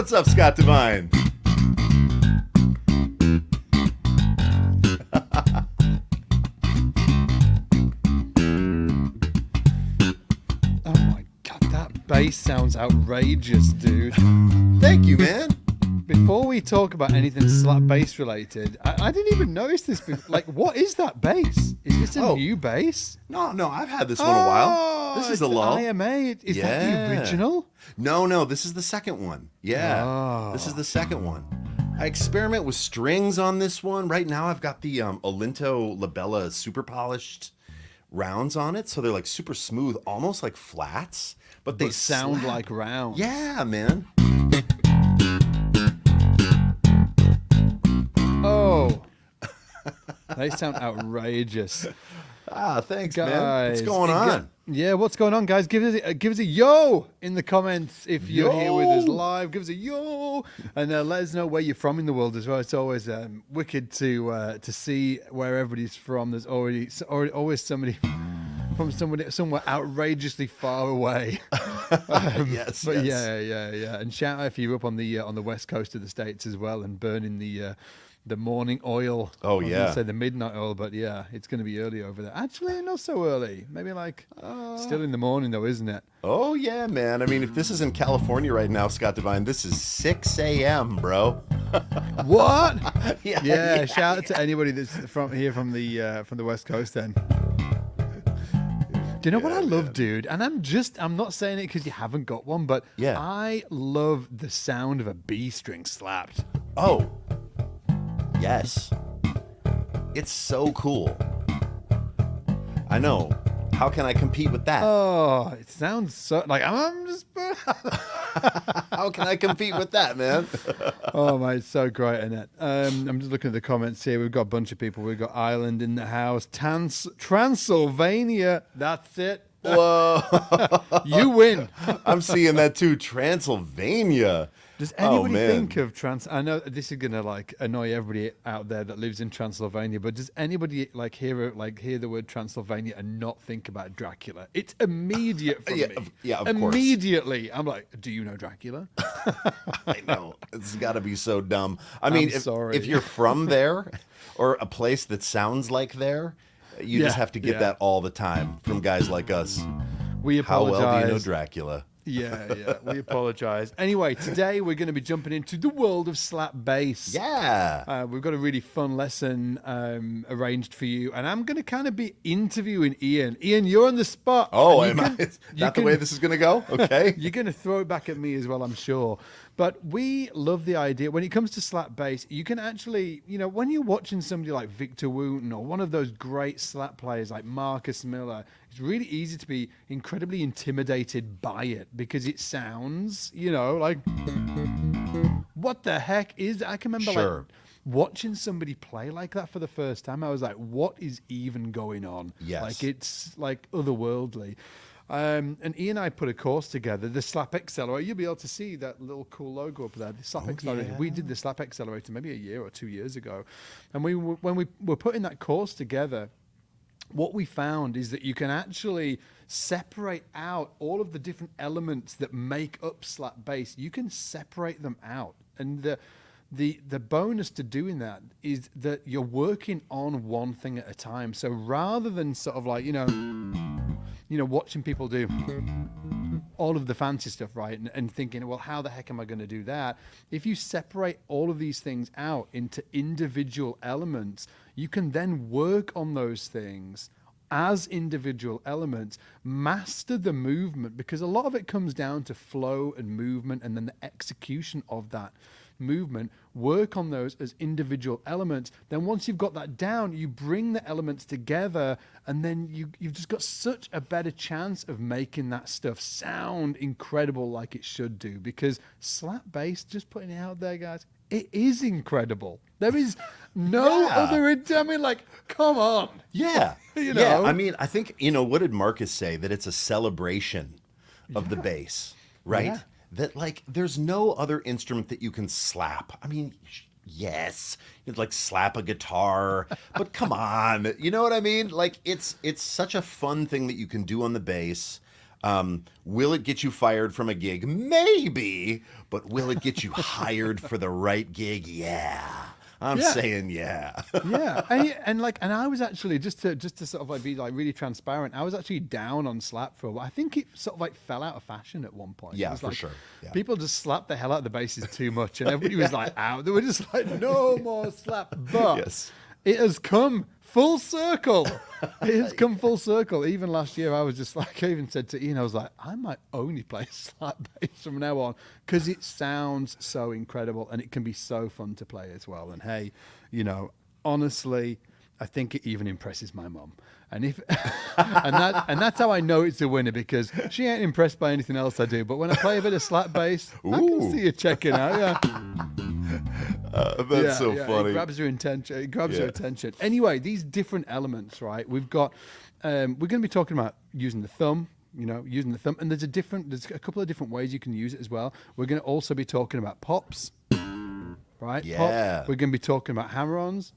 What's up, Scott Divine? Oh my god, that bass sounds outrageous, dude. Thank you, man. Before we talk about anything slap bass related, I didn't even notice this. Like, what is that bass? Is this a new bass? No, I've had this one a while. This is it's a the lull. IMA. Is that the original? No, this is the second one. Yeah, This is the second one. I experiment with strings on this one. Right now I've got the Olinto Labella super polished rounds on it. So they're like super smooth, almost like flats, but they sound slap. like rounds. Yeah, man. Oh, they sound outrageous. Thanks, Guys, man. What's going on? Yeah, what's going on, guys? Give us a yo in the comments if you're here with us live. Give us a yo, and let us know where you're from in the world as well. It's always wicked to see where everybody's from. There's always somebody from somewhere outrageously far away. Yes. Yeah. And shout out if you're up on the west coast of the States as well and burning the morning oil. Oh, I was yeah. gonna say the midnight oil, but yeah, it's going to be early over there. Actually, not so early. Maybe like still in the morning though, isn't it? Oh, yeah, man. I mean, if this is in California right now, Scott Divine, this is 6 a.m., bro. What? Yeah. Shout out to anybody that's from the west coast then. Do you know what I love, dude? And I'm not saying it because you haven't got one, but Yeah. I love the sound of a B string slapped. Oh, yes. It's so cool. I know. How can I compete with that? Oh, it sounds so like I'm just. How can I compete with that, man? Oh my, it's so great, isn't it? I'm just looking at the comments here. We've got a bunch of people. We've got Ireland in the house. Transylvania. That's it. Whoa. You win. I'm seeing that too. Transylvania. Does anybody man. think of I know this is gonna like annoy everybody out there that lives in Transylvania, but does anybody hear the word Transylvania and not think about Dracula? It's immediate for me. Yeah, of course. Immediately, I'm like, do you know Dracula? I know. It's got to be so dumb. I mean, sorry. if you're from there or a place that sounds like there, you just have to get that all the time from guys like us. We How apologize. well do you know Dracula? Yeah, we apologize. Anyway, today we're going to be jumping into the world of slap bass. Yeah. We've got a really fun lesson arranged for you, and I'm going to kind of be interviewing Ian. Ian, you're on the spot. Oh, is that the way this is going to go? Okay. You're going to throw it back at me as well, I'm sure. But we love the idea. When it comes to slap bass, you can actually, when you're watching somebody like Victor Wooten or one of those great slap players like Marcus Miller, it's really easy to be incredibly intimidated by it because it sounds, like, what the heck is that? I can remember watching somebody play like that for the first time. I was like, what is even going on? Yes. Like, it's like otherworldly. And Ian and I put a course together, the Slap Accelerator. You'll be able to see that little cool logo up there, the Slap Accelerator. Yeah. We did the Slap Accelerator maybe a year or 2 years ago. And when we were putting that course together, what we found is that you can actually separate out all of the different elements that make up slap bass. You can separate them out. And the bonus to doing that is that you're working on one thing at a time. So rather than sort of like, watching people do all of the fancy stuff, right? And thinking, well, how the heck am I going to do that? If you separate all of these things out into individual elements, you can then work on those things as individual elements, master the movement, because a lot of it comes down to flow and movement and then the execution of that movement. Work on those as individual elements. Then once you've got that down, you bring the elements together, and then you've just got such a better chance of making that stuff sound incredible like it should do. Because slap bass, just putting it out there, guys, it is incredible. There is no other. I mean, like, come on. Yeah. Yeah. I mean, I think, what did Marcus say? That it's a celebration of the bass, right? Yeah. That, like, there's no other instrument that you can slap. I mean, yes, you'd like slap a guitar, but come on. You know what I mean? Like, it's such a fun thing that you can do on the bass. Will it get you fired from a gig? Maybe, but will it get you hired for the right gig? Yeah. I'm saying yeah. Yeah, and I was actually just to sort of like be like really transparent. I was actually down on slap for a while. I think it sort of like fell out of fashion at one point. Yeah, It was for like, sure. Yeah. People just slapped the hell out of the basses too much, and everybody was like out. They were just like, no more slap. But Yes. it has come full circle. It has come full circle. Even last year, I was just like, I even said to Ian, I was like, I might only play slap bass from now on because it sounds so incredible and it can be so fun to play as well. And hey, honestly, I think it even impresses my mum. And if and that's how I know it's a winner, because she ain't impressed by anything else I do. But when I play a bit of slap bass, I can see her checking out. Yeah. That's so funny. It grabs her attention. It grabs her attention. Anyway, these different elements, right? We've got. We're going to be talking about using the thumb. Using the thumb, and there's a couple of different ways you can use it as well. We're going to also be talking about pops, right? Yeah. Pop. We're going to be talking about hammer-ons,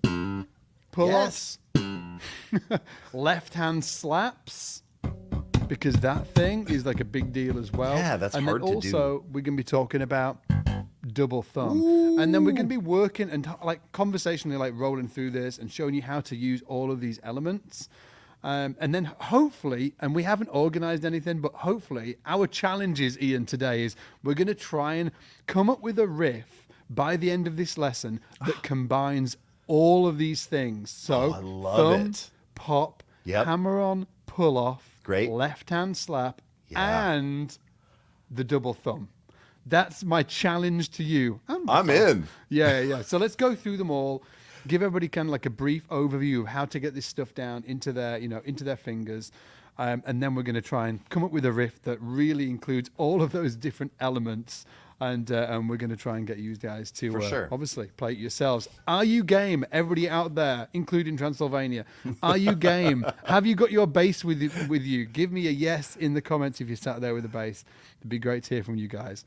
pull-offs, left-hand slaps, because that thing is like a big deal as well. Yeah, that's and hard then to also, we're going to be talking about double thumb. And then we're going to be working and like conversationally like rolling through this and showing you how to use all of these elements. And then hopefully, and we haven't organized anything, but hopefully our challenge is, Ian, today is we're going to try and come up with a riff by the end of this lesson that combines all of these things. So I love thumb, it. pop, Yep. hammer on, pull off, Great. left hand slap, Yeah. and the double thumb. That's my challenge to you. And I'm myself. in. Yeah. So let's go through them all. Give everybody kind of like a brief overview of how to get this stuff down into their, into their fingers. And then we're going to try and come up with a riff that really includes all of those different elements. And we're going to try and get you guys to, For sure. obviously, play it yourselves. Are you game? Everybody out there, including Transylvania, are you game? Have you got your bass with you? Give me a yes in the comments if you sat there with a bass. It'd be great to hear from you guys.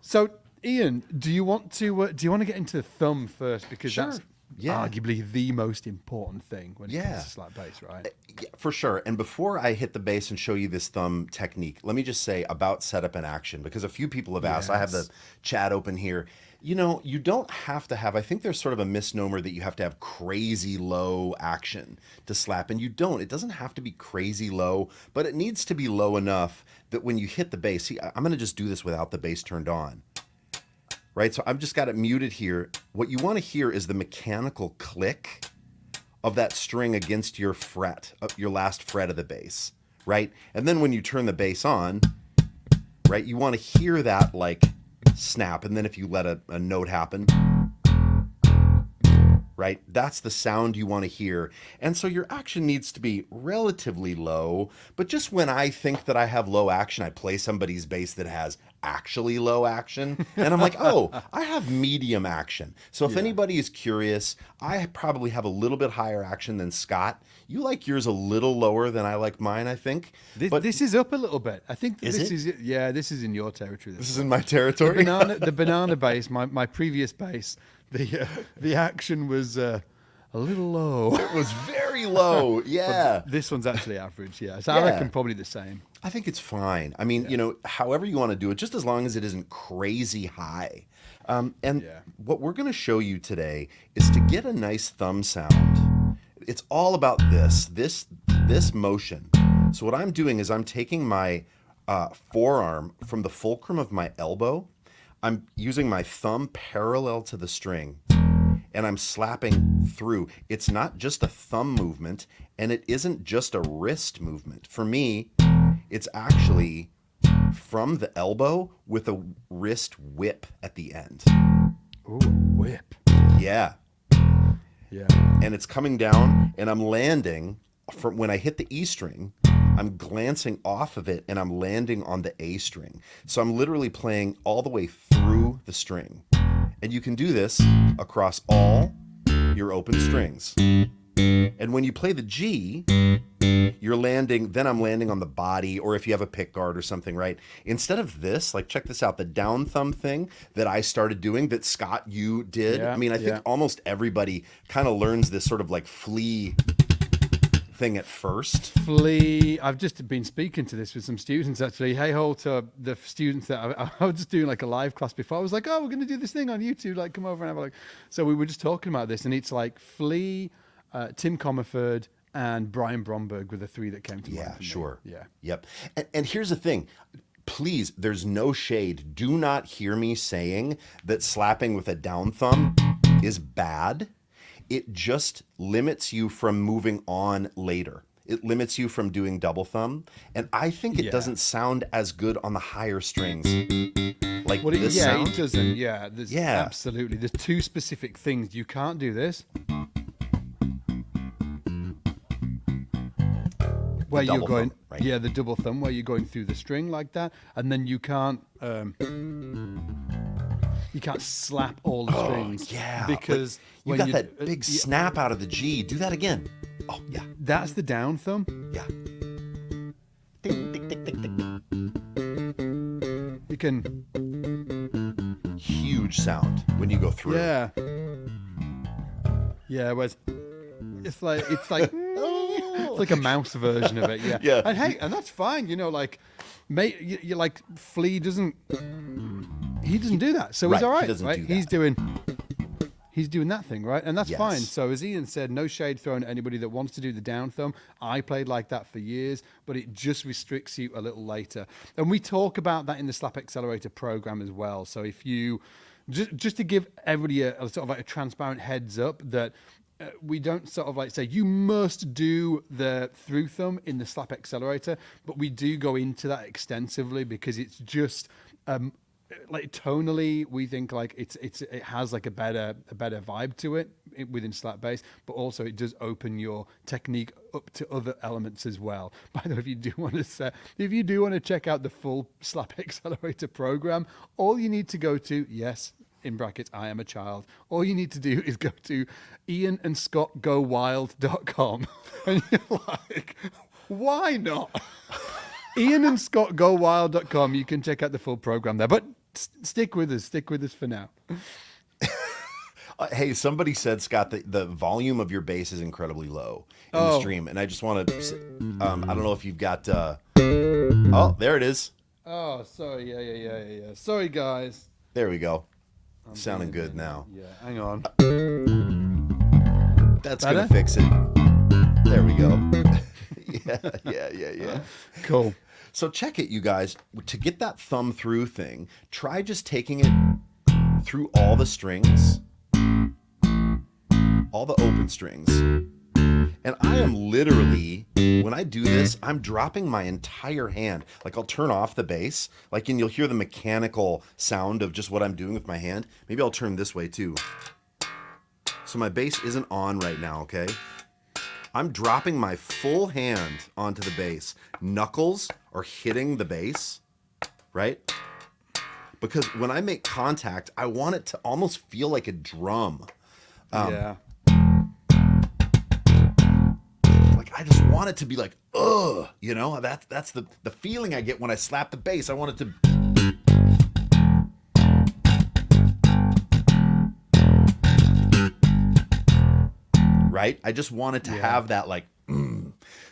So, Ian, do you want to get into the thumb first, because Sure. that's Yeah. arguably the most important thing when it Yeah. comes to slap bass, right? Yeah, for sure. And before I hit the bass and show you this thumb technique, let me just say about setup and action, because a few people have asked. I have the chat open here. You don't have to have, I think there's sort of a misnomer that you have to have crazy low action to slap, and you don't. It doesn't have to be crazy low, but it needs to be low enough that when you hit the bass, see, I'm going to just do this without the bass turned on. Right, so I've just got it muted here. What you want to hear is the mechanical click of that string against your fret, your last fret of the bass, right? And then when you turn the bass on, right, you want to hear that like snap. And then if you let a note happen, right, that's the sound you want to hear. And so your action needs to be relatively low, but just when I think that I have low action, I play somebody's bass that has actually low action, and I'm like, oh, I have medium action. So if anybody is curious, I probably have a little bit higher action than Scott. You like yours a little lower than I like mine, I think. But this is up a little bit. I think Is this it? this is in your territory. This is in my territory. The banana bass, my previous bass, the action was a little low. It was very low. Yeah. This one's actually average. Yeah, so I Yeah. reckon probably the same. I think it's fine. I mean, however you want to do it, just as long as it isn't crazy high. What we're going to show you today is to get a nice thumb sound. It's all about this motion. So what I'm doing is I'm taking my forearm from the fulcrum of my elbow. I'm using my thumb parallel to the string, and I'm slapping through. It's not just a thumb movement, and it isn't just a wrist movement. For me, it's actually from the elbow with a wrist whip at the end. Ooh, whip. Yeah. Yeah. And it's coming down, and I'm landing from when I hit the E string, I'm glancing off of it and I'm landing on the A string. So I'm literally playing all the way through the string. And you can do this across all your open strings. And when you play the G, you're landing, then I'm landing on the body, or if you have a pick guard or something, right? Instead of this, like check this out, the down thumb thing that I started doing that Scott, you did. Yeah, I mean, I think almost everybody kind of learns this sort of like flea thing at first. Flea. I've just been speaking to this with some students actually. Hey ho to the students that I was just doing like a live class before. I was like, oh, we're going to do this thing on YouTube. Like, come over and have a look. So we were just talking about this, and it's like Flea, Tim Comerford, and Brian Bromberg were the three that came to mind. Yeah, for me. sure. Yeah. Yep. And here's the thing. Please, there's no shade. Do not hear me saying that slapping with a down thumb is bad. It just limits you from moving on later. It limits you from doing double thumb. And I think it doesn't sound as good on the higher strings. Like this sound. It doesn't. Yeah, absolutely. There's two specific things. You can't do this. Where you're going, thumb, right? Yeah, the double thumb, where you're going through the string like that, and then you can't slap all the strings. Yeah, because you got that big snap out of the G. Do that again. Oh yeah, that's the down thumb. yeah. Ding, ding, ding, ding, ding. You can, Huge sound when you go through. yeah. Whereas it's like it's like a mouse version of it. Yeah. Yeah. And hey, and that's fine. You know, like, mate, you like Flea doesn't. He doesn't do that, so Right, he's all he right. doesn't Right? do that. He's doing that thing, right? And that's Yes. fine. So as Ian said, no shade thrown at anybody that wants to do the down thumb. I played like that for years, but it just restricts you a little later. And we talk about that in the Slap Accelerator program as well. So if you, just to give everybody a sort of like a transparent heads up that we don't sort of like say you must do the through thumb in the Slap Accelerator, but we do go into that extensively because it's just like tonally we think like it has like a better vibe to it within slap bass, but also it does open your technique up to other elements as well. By the way, if you do want to check out the full Slap Accelerator program, all you need to go to, yes, in brackets, I am a child. All you need to do is go to ianandscottgowild.com. And you're like, why not? ianandscottgowild.com. You can check out the full program there. But stick with us for now. Hey, somebody said, Scott, that the volume of your bass is incredibly low in the stream. And I just want to, I don't know if you've got, oh, there it is. Oh, sorry. Yeah. Sorry, guys. There we go. Sounding good now. Yeah, hang on. That's Better? going to fix it. There we go. Yeah. Cool. So check it, you guys. To get that thumb through thing, try just taking it through all the strings, all the open strings. And I am literally, when I do this, I'm dropping my entire hand. Like I'll turn off the bass, like, and you'll hear the mechanical sound of just what I'm doing with my hand. Maybe I'll turn this way too. So my bass isn't on right now, okay? I'm dropping my full hand onto the bass. Knuckles are hitting the bass, right? Because when I make contact, I want it to almost feel like a drum. Yeah. Like I just want it to be like, ugh, you know? That's the feeling I get when I slap the bass. I want it to... Right? I just want it to have that like,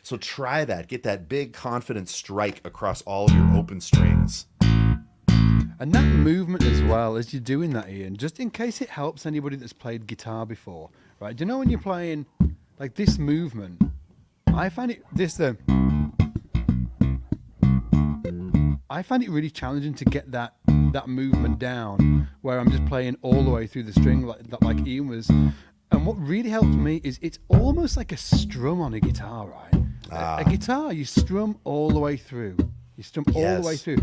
So try that. Get that big confident strike across all of your open strings. And that movement as well, as you're doing that, Ian, just in case it helps anybody that's played guitar before, right? Do you know when you're playing like this movement, I find it really challenging to get that movement down where I'm just playing all the way through the string like Ian was. And what really helps me is it's almost like a strum on a guitar, right? A guitar, you strum all the way through. You strum all the way through.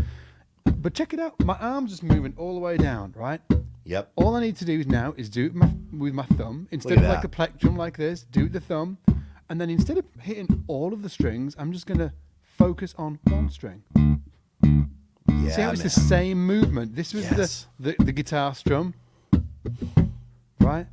But check it out. My arm's just moving all the way down, right? Yep. All I need to do now is do it with my thumb. Instead of like a plectrum like this, do the thumb. And then instead of hitting all of the strings, I'm just going to focus on one string. Yeah, See how it's the same movement? This was the guitar strum, right?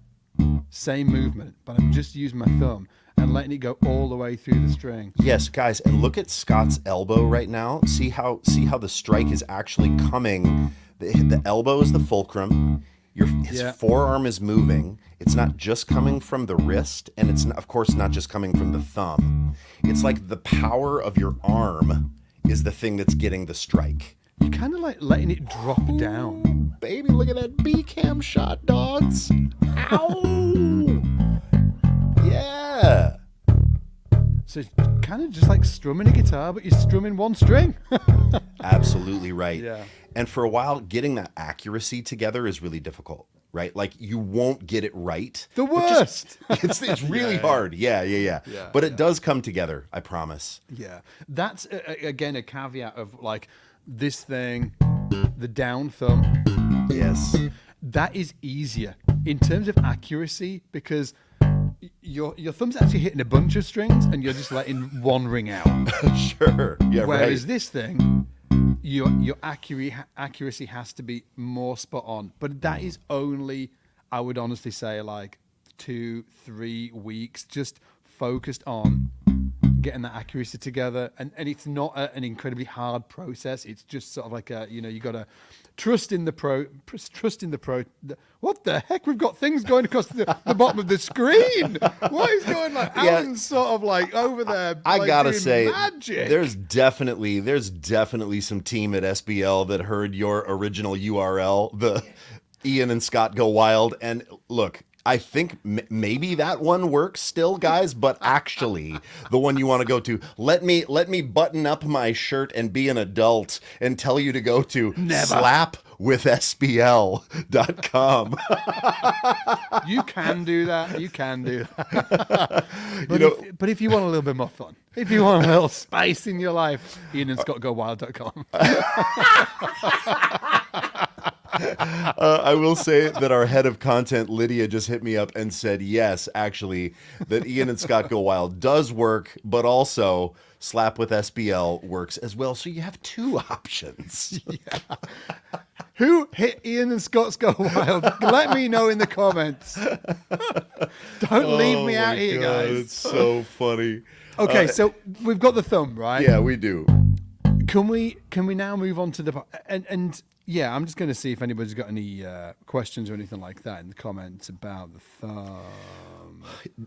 Same movement, but I'm just using my thumb and letting it go all the way through the string. Yes, guys, and look at Scott's elbow right now. See how the strike is actually coming. The elbow is the fulcrum. His forearm is moving. It's not just coming from the wrist, and it's, of course, not just coming from the thumb. It's like the power of your arm is the thing that's getting the strike. You're kind of like letting it drop down. Baby, look at that B-cam shot, dogs. Ow! Yeah. So it's kind of just like strumming a guitar, but you're strumming one string. Absolutely right. Yeah. And for a while, getting that accuracy together is really difficult, right? Like, you won't get it right. The worst. It's really hard. Yeah. But it does come together, I promise. Yeah. That's, again, a caveat of like this thing, the down thumb. Yes. That is easier in terms of accuracy because your thumb's actually hitting a bunch of strings and you're just letting one ring out. Sure. Yeah, Whereas right. this thing, your accuracy has to be more spot on. But that is only, I would honestly say, like 2-3 weeks just focused on getting that accuracy together. And it's not an incredibly hard process. It's just sort of like you got to trust in the pro. What the heck? We've got things going across the bottom of the screen. What is going on? Alan's sort of like over there. I gotta doing say, magic. there's definitely some team at SBL that heard your original URL, the Ian and Scott Go Wild. And look, I think maybe that one works still, guys, but actually the one you want to go to, let me button up my shirt and be an adult and tell you to go to slapwithsbl.com. You can do that. You can do that. But if you want a little bit more fun, if you want a little spice in your life, IanandScottGoWild.com. I will say that our head of content, Lydia, just hit me up and said, yes, actually, that Ian and Scott Go Wild does work, but also Slap with SBL works as well. So you have two options. Yeah. Who hit Ian and Scott's Go Wild? Let me know in the comments. Don't leave me out here, guys. It's so funny. Okay, so we've got the thumb, right? Yeah, we do. Can we now move on to the and yeah, I'm just going to see if anybody's got any questions or anything like that in the comments about the thumb.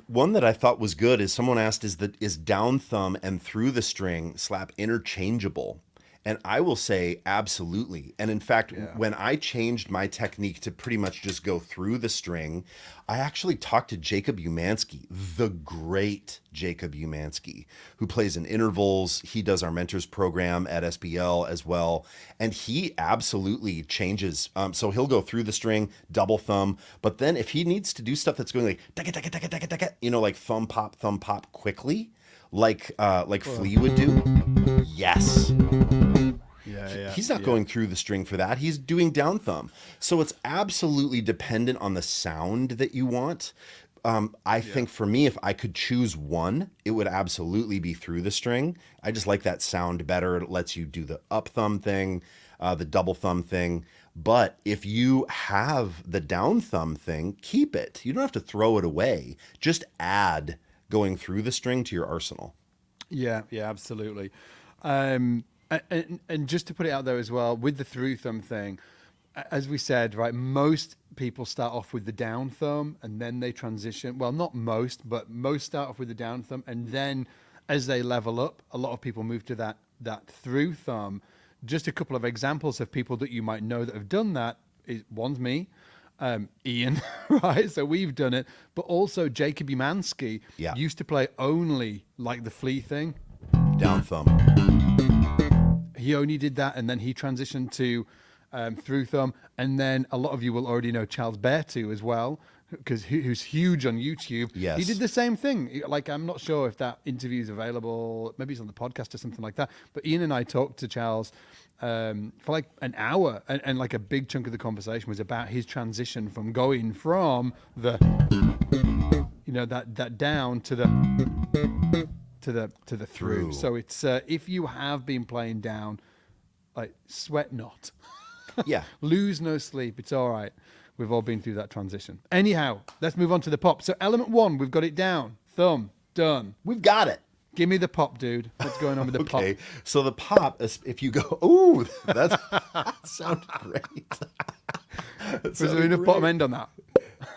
One that I thought was good is someone asked, is down thumb and through the string slap interchangeable? And I will say absolutely. And in fact, when I changed my technique to pretty much just go through the string, I actually talked to Jacob Umansky, the great Jacob Umansky, who plays in intervals. He does our mentors program at SBL as well. And he absolutely changes. So he'll go through the string, double thumb. But then if he needs to do stuff that's going like, like thumb pop quickly, like Flea would do, yes. He's not going through the string for that. He's doing down thumb. So it's absolutely dependent on the sound that you want. I think for me, if I could choose one, it would absolutely be through the string. I just like that sound better. It lets you do the up thumb thing, the double thumb thing. But if you have the down thumb thing, keep it. You don't have to throw it away. Just add going through the string to your arsenal. Yeah, absolutely. And just to put it out there as well, with the through thumb thing, as we said, right, most people start off with the down thumb and then they transition. Well, not most, but most start off with the down thumb. And then as they level up, a lot of people move to that through thumb. Just a couple of examples of people that you might know that have done that. One's me, Ian, right? So we've done it. But also Jacob Umansky used to play only like the Flea thing. Down thumb. He only did that, and then he transitioned to through thumb. And then a lot of you will already know Charles Bertu as well, because who's huge on YouTube. Yes. He did the same thing. Like, I'm not sure if that interview is available. Maybe it's on the podcast or something like that. But Ian and I talked to Charles for like an hour, and like a big chunk of the conversation was about his transition from going from the, that down to the through. So it's if you have been playing down, like, sweat not. Yeah. Lose no sleep. It's all right. We've all been through that transition. Anyhow, let's move on to the pop. So element 1, we've got it down. Thumb, done. We've got it. Give me the pop, dude. What's going on with the pop? Okay, so the pop, if you go, ooh, that sounded great. Was there enough bottom end on that?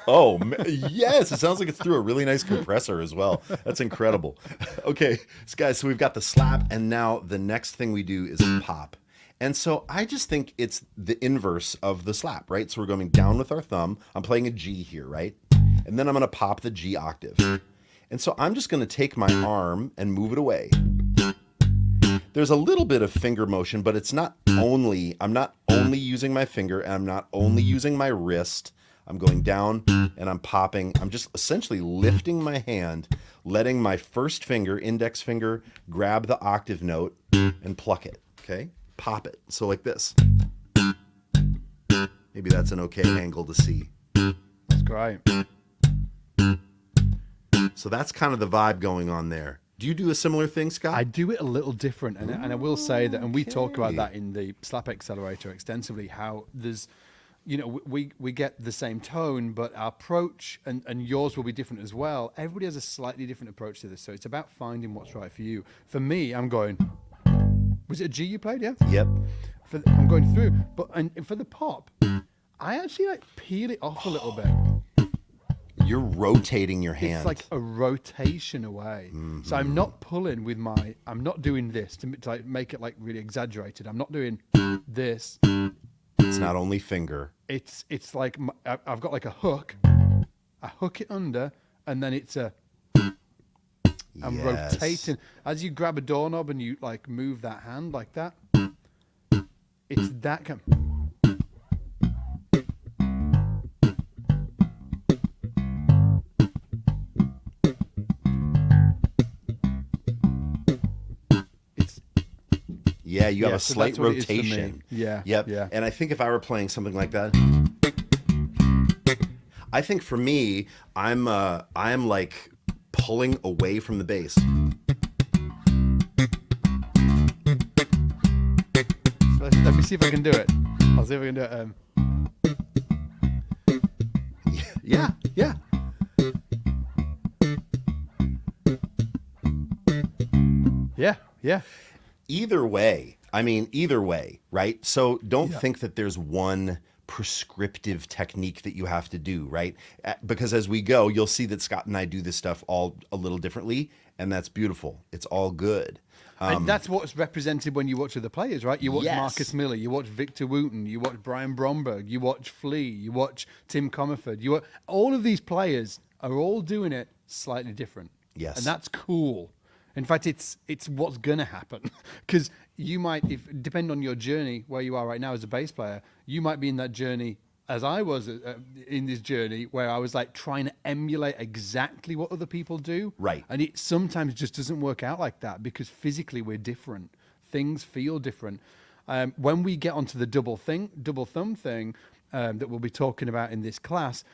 Oh, yes. It sounds like it's through a really nice compressor as well. That's incredible. Okay, so guys, so we've got the slap, and now the next thing we do is pop. And so I just think it's the inverse of the slap, right? So we're going down with our thumb. I'm playing a G here, right? And then I'm going to pop the G octave. And so I'm just going to take my arm and move it away. There's a little bit of finger motion, but it's not only, I'm not only using my finger, and I'm not only using my wrist. I'm going down and I'm popping. I'm just essentially lifting my hand, letting my first finger, index finger, grab the octave note and pluck it, okay? Pop it. So like this. Maybe that's an okay angle to see. That's great. So that's kind of the vibe going on there. Do you do a similar thing, Scott? I do it a little different, and I will say that, and we talk about that in the Slap Accelerator extensively, how there's, you know, we get the same tone, but our approach and yours will be different as well. Everybody has a slightly different approach to this, so it's about finding what's right for you. For me, I'm going, was it a G you played? Yeah? Yep. I'm going through, and for the pop, I actually like peel it off a little bit. You're rotating your hand. It's like a rotation away. So I'm not pulling with I'm not doing this to like make it like really exaggerated. I'm not doing this. It's not only finger. It's like I've got like a hook. I hook it under, and then it's I'm rotating. As you grab a doorknob and you like move that hand like that, it's that kind. Yeah, you have a so slight that's what it is for me. rotation. Yeah. Yep. Yeah. And I think if I were playing something like that, I think for me, I'm like pulling away from the bass. Let me see if I can do it. I'll see if I can do it. Yeah. Yeah. Either way, right? So don't think that there's one prescriptive technique that you have to do, right? Because as we go, you'll see that Scott and I do this stuff all a little differently, and that's beautiful. It's all good. And that's what's represented when you watch other players, right? You watch Yes. Marcus Miller, you watch Victor Wooten, you watch Brian Bromberg, you watch Flea, you watch Tim Comerford. All of these players are all doing it slightly different. Yes. And that's cool. In fact, it's what's going to happen, because you might, depend on your journey, where you are right now as a bass player, you might be in that journey as I was in this journey where I was like trying to emulate exactly what other people do. Right. And it sometimes just doesn't work out like that because physically we're different. Things feel different. When we get onto the double thumb thing that we'll be talking about in this class,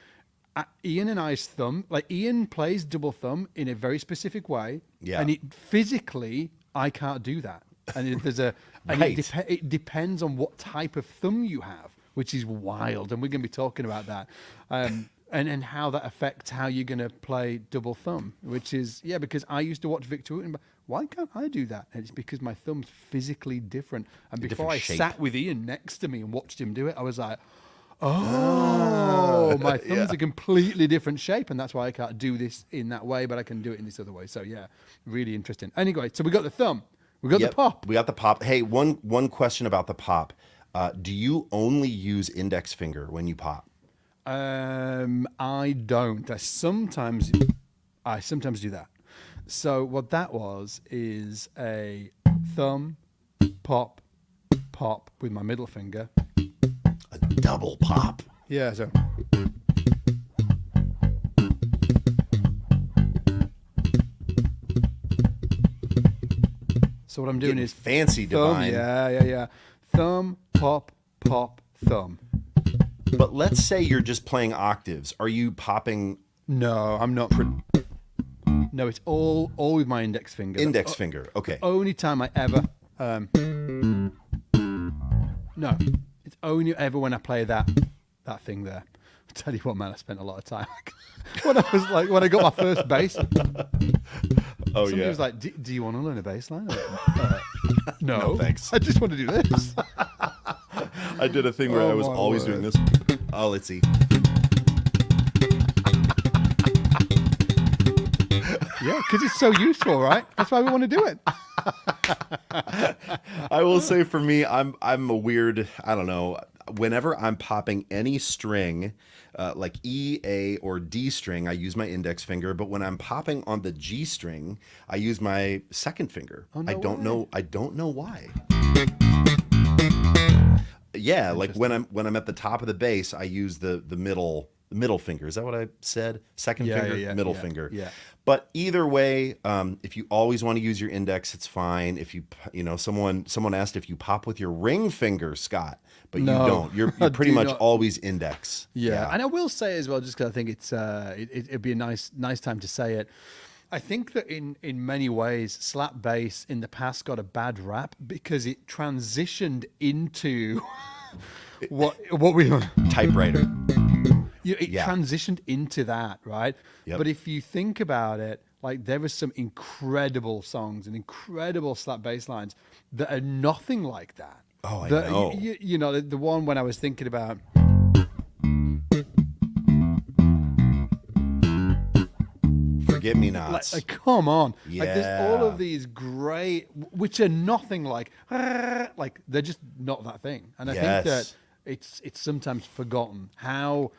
Ian and I's thumb, like Ian plays double thumb in a very specific way. Yeah. And physically, I can't do that. And Right. it depends on what type of thumb you have, which is wild. And we're going to be talking about that. And how that affects how you're going to play double thumb, which is, because I used to watch Victor Wooten, but why can't I do that? And it's because my thumb's physically different. And before different I shape. sat with Ian next to me and watched him do it, I was like, my thumb's a completely different shape, and that's why I can't do this in that way, but I can do it in this other way. So yeah, really interesting. Anyway, so we got the thumb, we got the pop. We got the pop. Hey, one question about the pop. Do you only use index finger when you pop? I don't. I sometimes do that. So what that is a thumb, pop with my middle finger. A double pop. Yeah, so. So what I'm doing Getting is fancy, thumb, Divine. yeah. Thumb, pop, thumb. But let's say you're just playing octaves. Are you popping No, I'm not. No, it's all with my index finger. index finger? Okay. Only time I ever. No, it's only ever when I play that thing there. I tell you what, man, I spent a lot of time when I got my first bass. Oh, Somebody yeah. was like, "Do you want to learn a bass line?" No, thanks. I just want to do this. I did a thing where Oh, I was my always word. doing this. Oh, let's see. Yeah, because it's so useful, right? That's why we want to do it. I will say for me, I'm a weird, I don't know, whenever I'm popping any string, like E, A, or D string, I use my index finger, but when I'm popping on the G string, I use my second finger. Oh, no I don't way. know why. Yeah, like when I'm at the top of the bass, I use the middle finger. Is that what I said? Second finger, middle finger. Yeah. But either way, if you always want to use your index, it's fine. If someone asked if you pop with your ring finger, Scott, but No, you don't. You're I pretty do much not. always index. Yeah, and I will say as well, just because I think it'd be a nice time to say it. I think that in many ways, slap bass in the past got a bad rap because it transitioned into what we Typewriter. it Yeah. transitioned into that, right? Yep. But if you think about it, like there was some incredible songs and incredible slap bass lines that are nothing like that. Oh, I That- know. You know, the one when I was thinking about. Forget me nots. Like, come on. Like, there's all Yeah. of these great, which are nothing like they're just not that thing. And I think that Yes. it's sometimes forgotten how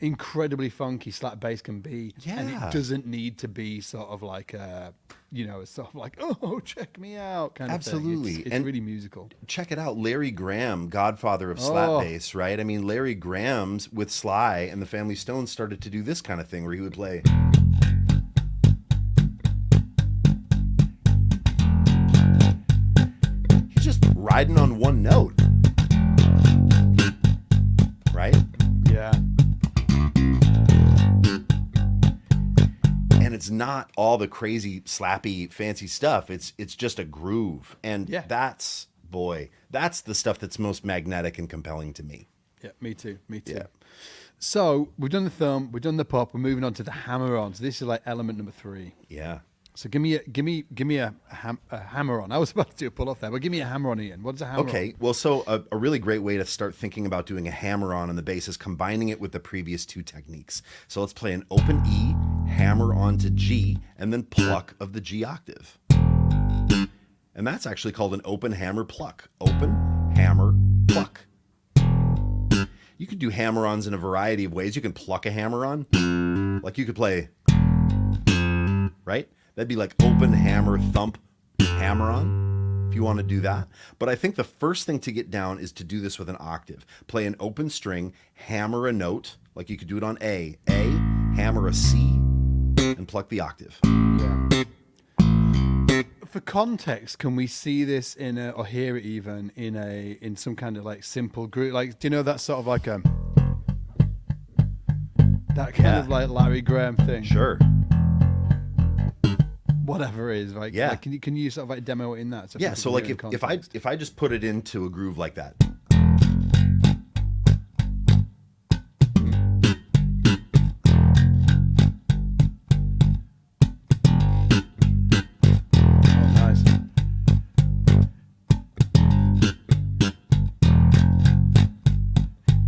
incredibly funky slap bass can be. And Yeah. it doesn't need to be sort of like sort of like, oh, check me out kind of Absolutely. thing. It's And- really musical. Check it out, Larry Graham, godfather of slap Oh. bass, right? I mean, Larry Graham's with Sly and the Family Stones started to do this kind of thing where he would play. He's just riding on one note, right? Yeah. And it's not all the crazy, slappy, fancy stuff. It's just a groove, and Yeah. that's the stuff that's most magnetic and compelling to me. Yeah, me too. Me too. Yeah. So we've done the thumb, we've done the pop, we're moving on to the hammer on. So this is like element number 3. Yeah. So give me a hammer on. I was about to do a pull off there, but give me a hammer on, Ian. What's a hammer on? Okay, well, so a really great way to start thinking about doing a hammer on the bass is combining it with the previous 2 techniques. So let's play an open E, hammer on to G, and then pluck of the G octave. And that's actually called an open hammer pluck. Open, hammer, pluck. You could do hammer-ons in a variety of ways. You can pluck a hammer-on. Like you could play, right? That'd be like open, hammer, thump, hammer-on, if you want to do that. But I think the first thing to get down is to do this with an octave. Play an open string, hammer a note, like you could do it on A, hammer a C, and pluck the octave. Yeah. For context, can we see this or hear it even in some kind of like simple group? Like, do you know that sort of like that kind Yeah. of like Larry Graham thing? Sure. Whatever it is, like, Yeah. like can you sort of like demo it in that? Yeah, people so can like hear it in if context? I just put it into a groove like that. Oh, nice.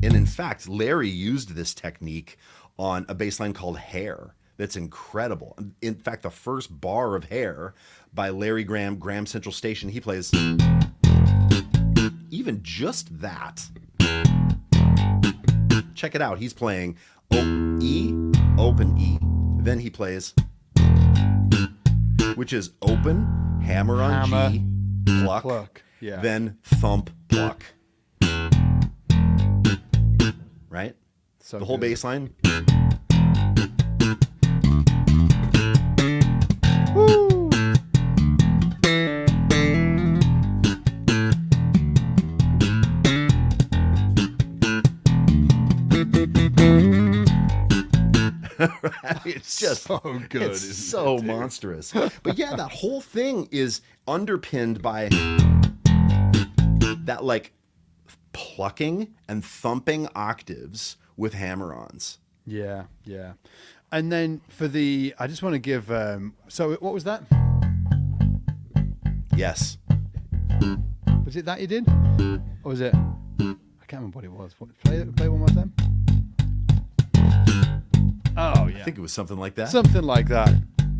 And in fact, Larry used this technique on a bass line called Hair. That's incredible. In fact, the first bar of Hair by Larry Graham, Graham Central Station, he plays even just that. Check it out. He's playing E, open E. Then he plays, which is open, hammer on Hammer, G, pluck, pluck, yeah. then thump, pluck. Right? So The whole good. bass line. Woo! It's just So good, It's isn't so it, dude? monstrous. But yeah, that whole thing is underpinned by that like plucking and thumping octaves with hammer-ons. Yeah, yeah. And then I just want to give. So what was that? Yes. Was it that you did, or was it? I can't remember what it was. Play one more time. I think it was something like that. Something like that.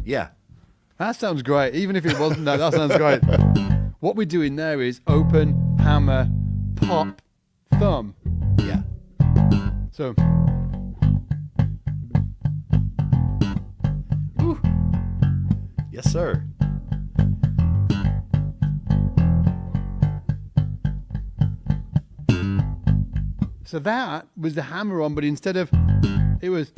Yeah. That sounds great. Even if it wasn't that sounds great. What we're doing there is open, hammer, pop, thumb. Yeah. So, Ooh. Yes, sir. so that was the hammer on, but instead of it was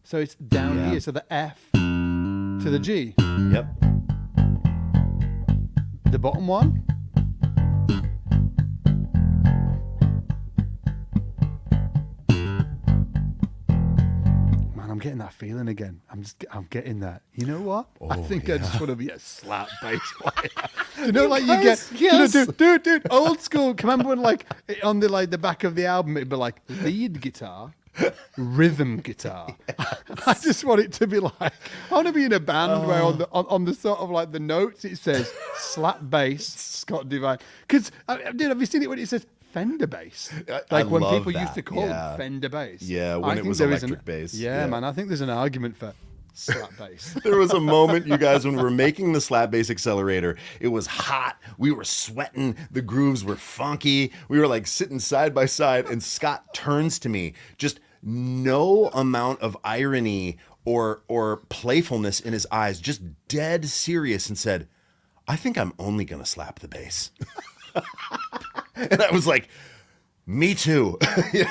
so it's down Yeah. here. So the F to the G. Yep. The bottom one. Man, I'm getting that feeling again. I'm getting that. You know what? I think I just want to be a slap bass player. You know, like you get, Yes. you know, dude, old school. Remember when, like, on the back of the album, it'd be like lead guitar, rhythm guitar. I just want it to be like, I want to be in a band where on the sort of like the notes it says slap bass Scott Divine. Because dude, have you seen it when it says Fender bass? I Like when love people used that, to call yeah. it Fender bass. Yeah, when I it think was there is electric bass. Yeah, Yeah. man, I think there's an argument for slap bass. There was a moment, you guys, when we were making the Slap Bass Accelerator. It was hot. We were sweating. The grooves were funky. We were like sitting side by side, and Scott turns to me, just no amount of irony or playfulness in his eyes, just dead serious, and said, "I think I'm only gonna slap the bass." And I was like, me too.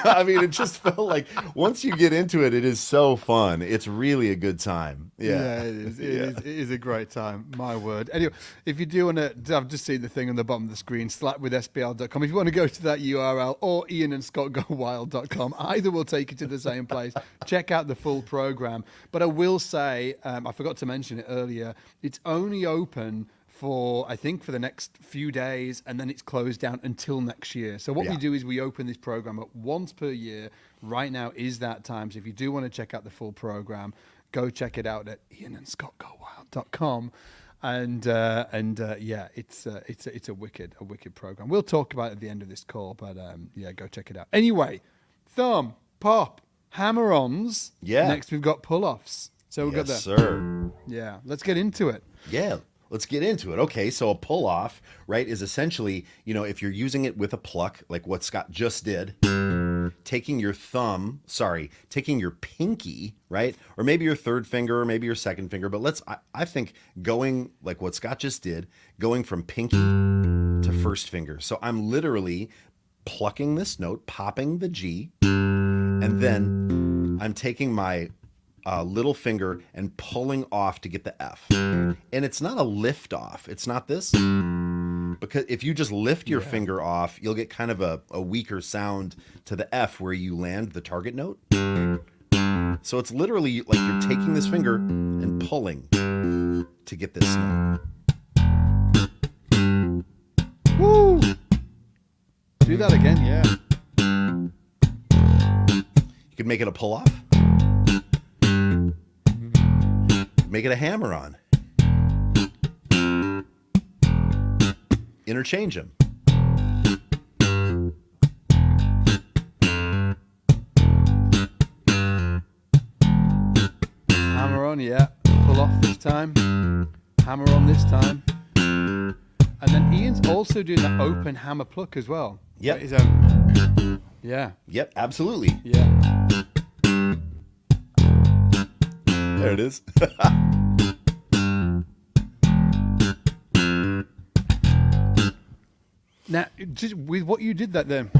I mean, it just felt like once you get into it, it is so fun. It's really a good time. Yeah. It is. It is a great time. My word. Anyway, if you do want to, I've just seen the thing on the bottom of the screen, slapwithsbl.com. If you want to go to that URL or ianandscottgowild.com, either will take you to the same place. Check out the full program. But I will say, I forgot to mention it earlier, it's only open for, I think, for the next few days, and then it's closed down until next year. So what we Yeah. do is we open this program up once per year. Right now is that time. So if you do want to check out the full program, go check it out at ianandscottgowild.com. And yeah, it's a wicked program. We'll talk about it at the end of this call, but yeah, go check it out. Anyway, thumb, pop, hammer-ons. Yeah. Next we've got pull-offs. So we've got Yes, that. sir. Yeah, let's get into it. Yeah, let's get into it. Okay, so a pull off, right, is essentially, if you're using it with a pluck, like what Scott just did, taking your pinky, right, or maybe your third finger, or maybe your second finger, but I think going like what Scott just did, going from pinky to first finger. So I'm literally plucking this note, popping the G, and then I'm taking my little finger and pulling off to get the F. And it's not a lift off. It's not this. Because if you just lift your finger off, you'll get kind of a weaker sound to the F where you land the target note. So it's literally like you're taking this finger and pulling to get this note. Woo! Do that again, yeah. You could make it a pull off. Make it a hammer on. Interchange them. Hammer on, yeah. Pull off this time. Hammer on this time. And then Ian's also doing that open hammer pluck as well. Yep. His own. Yeah. Yep, absolutely. Yeah. There it is. Now, just with what you did that then.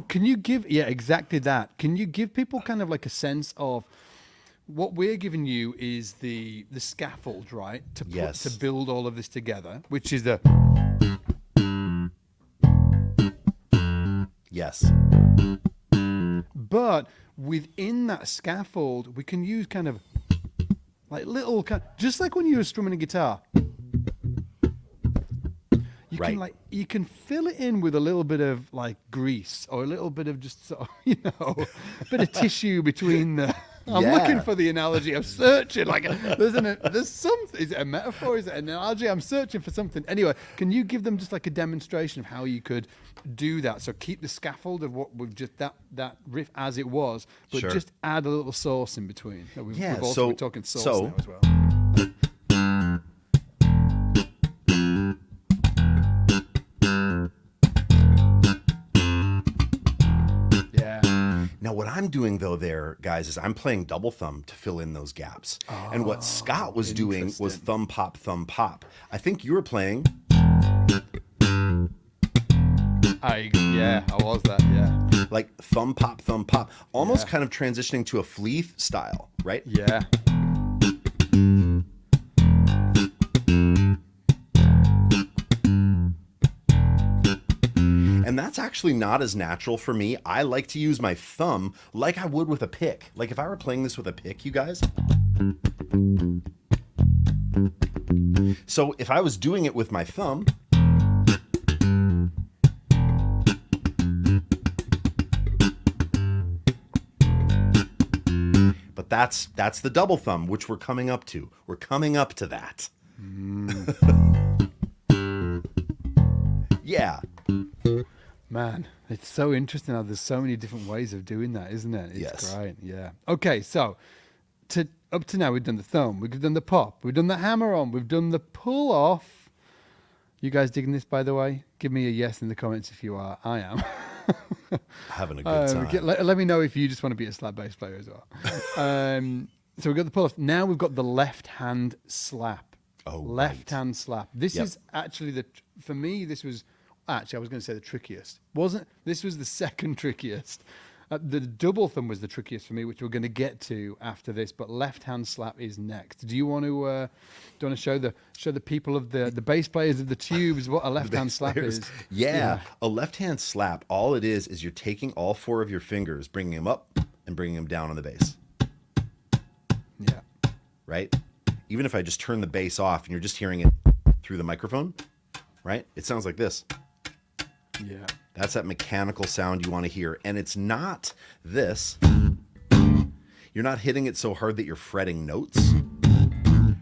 Can you give, yeah, exactly that. Can you give people kind of like a sense of what we're giving you is the scaffold, right? Yes. To build all of this together, which is the, Yes. but within that scaffold, we can use kind of like little, just like when you were strumming a guitar. You Right. can you can fill it in with a little bit of like grease or a little bit of just sort of, a bit of tissue between the I'm Yeah. looking for the analogy. I'm searching. Like, there's something. Is it a metaphor? Is it an analogy? I'm searching for something. Anyway, can you give them just like a demonstration of how you could do that? So keep the scaffold of what we've just that riff as it was, but Sure. just add a little sauce in between. We're talking sauce so- now as well. Yeah. Now, what I'm doing though, there, guys, is I'm playing double thumb to fill in those gaps. And what Scott was doing was thumb pop, thumb pop. I think you were playing. I was that. Yeah. Like thumb pop, almost Yeah. kind of transitioning to a flea style, right? Yeah. And that's actually not as natural for me. I like to use my thumb like I would with a pick. Like if I were playing this with a pick, you guys. So if I was doing it with my thumb, but that's the double thumb, which we're coming up to. We're coming up to that. Yeah. Man, it's so interesting how there's so many different ways of doing that, isn't it? It's Yes. great. Yeah. Okay, so up to now we've done the thumb, we've done the pop, we've done the hammer on, we've done the pull off. You guys digging this, by the way? Give me a yes in the comments if you are. I am. Having a good time. Let me know if you just want to be a slap bass player as well. So we've got the pull off. Now we've got the left hand slap. Oh, left right. hand slap. This Yep. is actually for me, this was actually, I was going to say the trickiest. This was the second trickiest. The double thumb was the trickiest for me, which we're going to get to after this. But left hand slap is next. Do you want to show the people of the bass players of the tubes what a left hand slap is? Yeah. A left hand slap, all it is you're taking all four of your fingers, bringing them up and bringing them down on the bass. Yeah. Right? Even if I just turn the bass off and you're just hearing it through the microphone, right? It sounds like this. Yeah. That's that mechanical sound you want to hear. And it's not this. You're not hitting it so hard that you're fretting notes,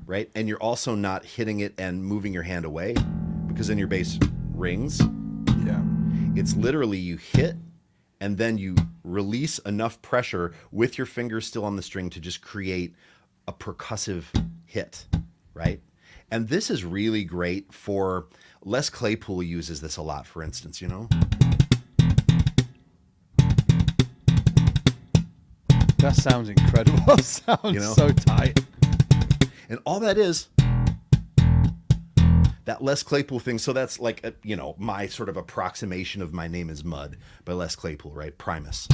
right? And you're also not hitting it and moving your hand away because then your bass rings. Yeah. It's literally you hit and then you release enough pressure with your fingers still on the string to just create a percussive hit, right? And this is really great for Les Claypool uses this a lot, for instance, you know? That sounds incredible. That sounds You know? so tight. And all that is that Les Claypool thing. So that's like, my sort of approximation of My Name is Mud by Les Claypool, right? Primus.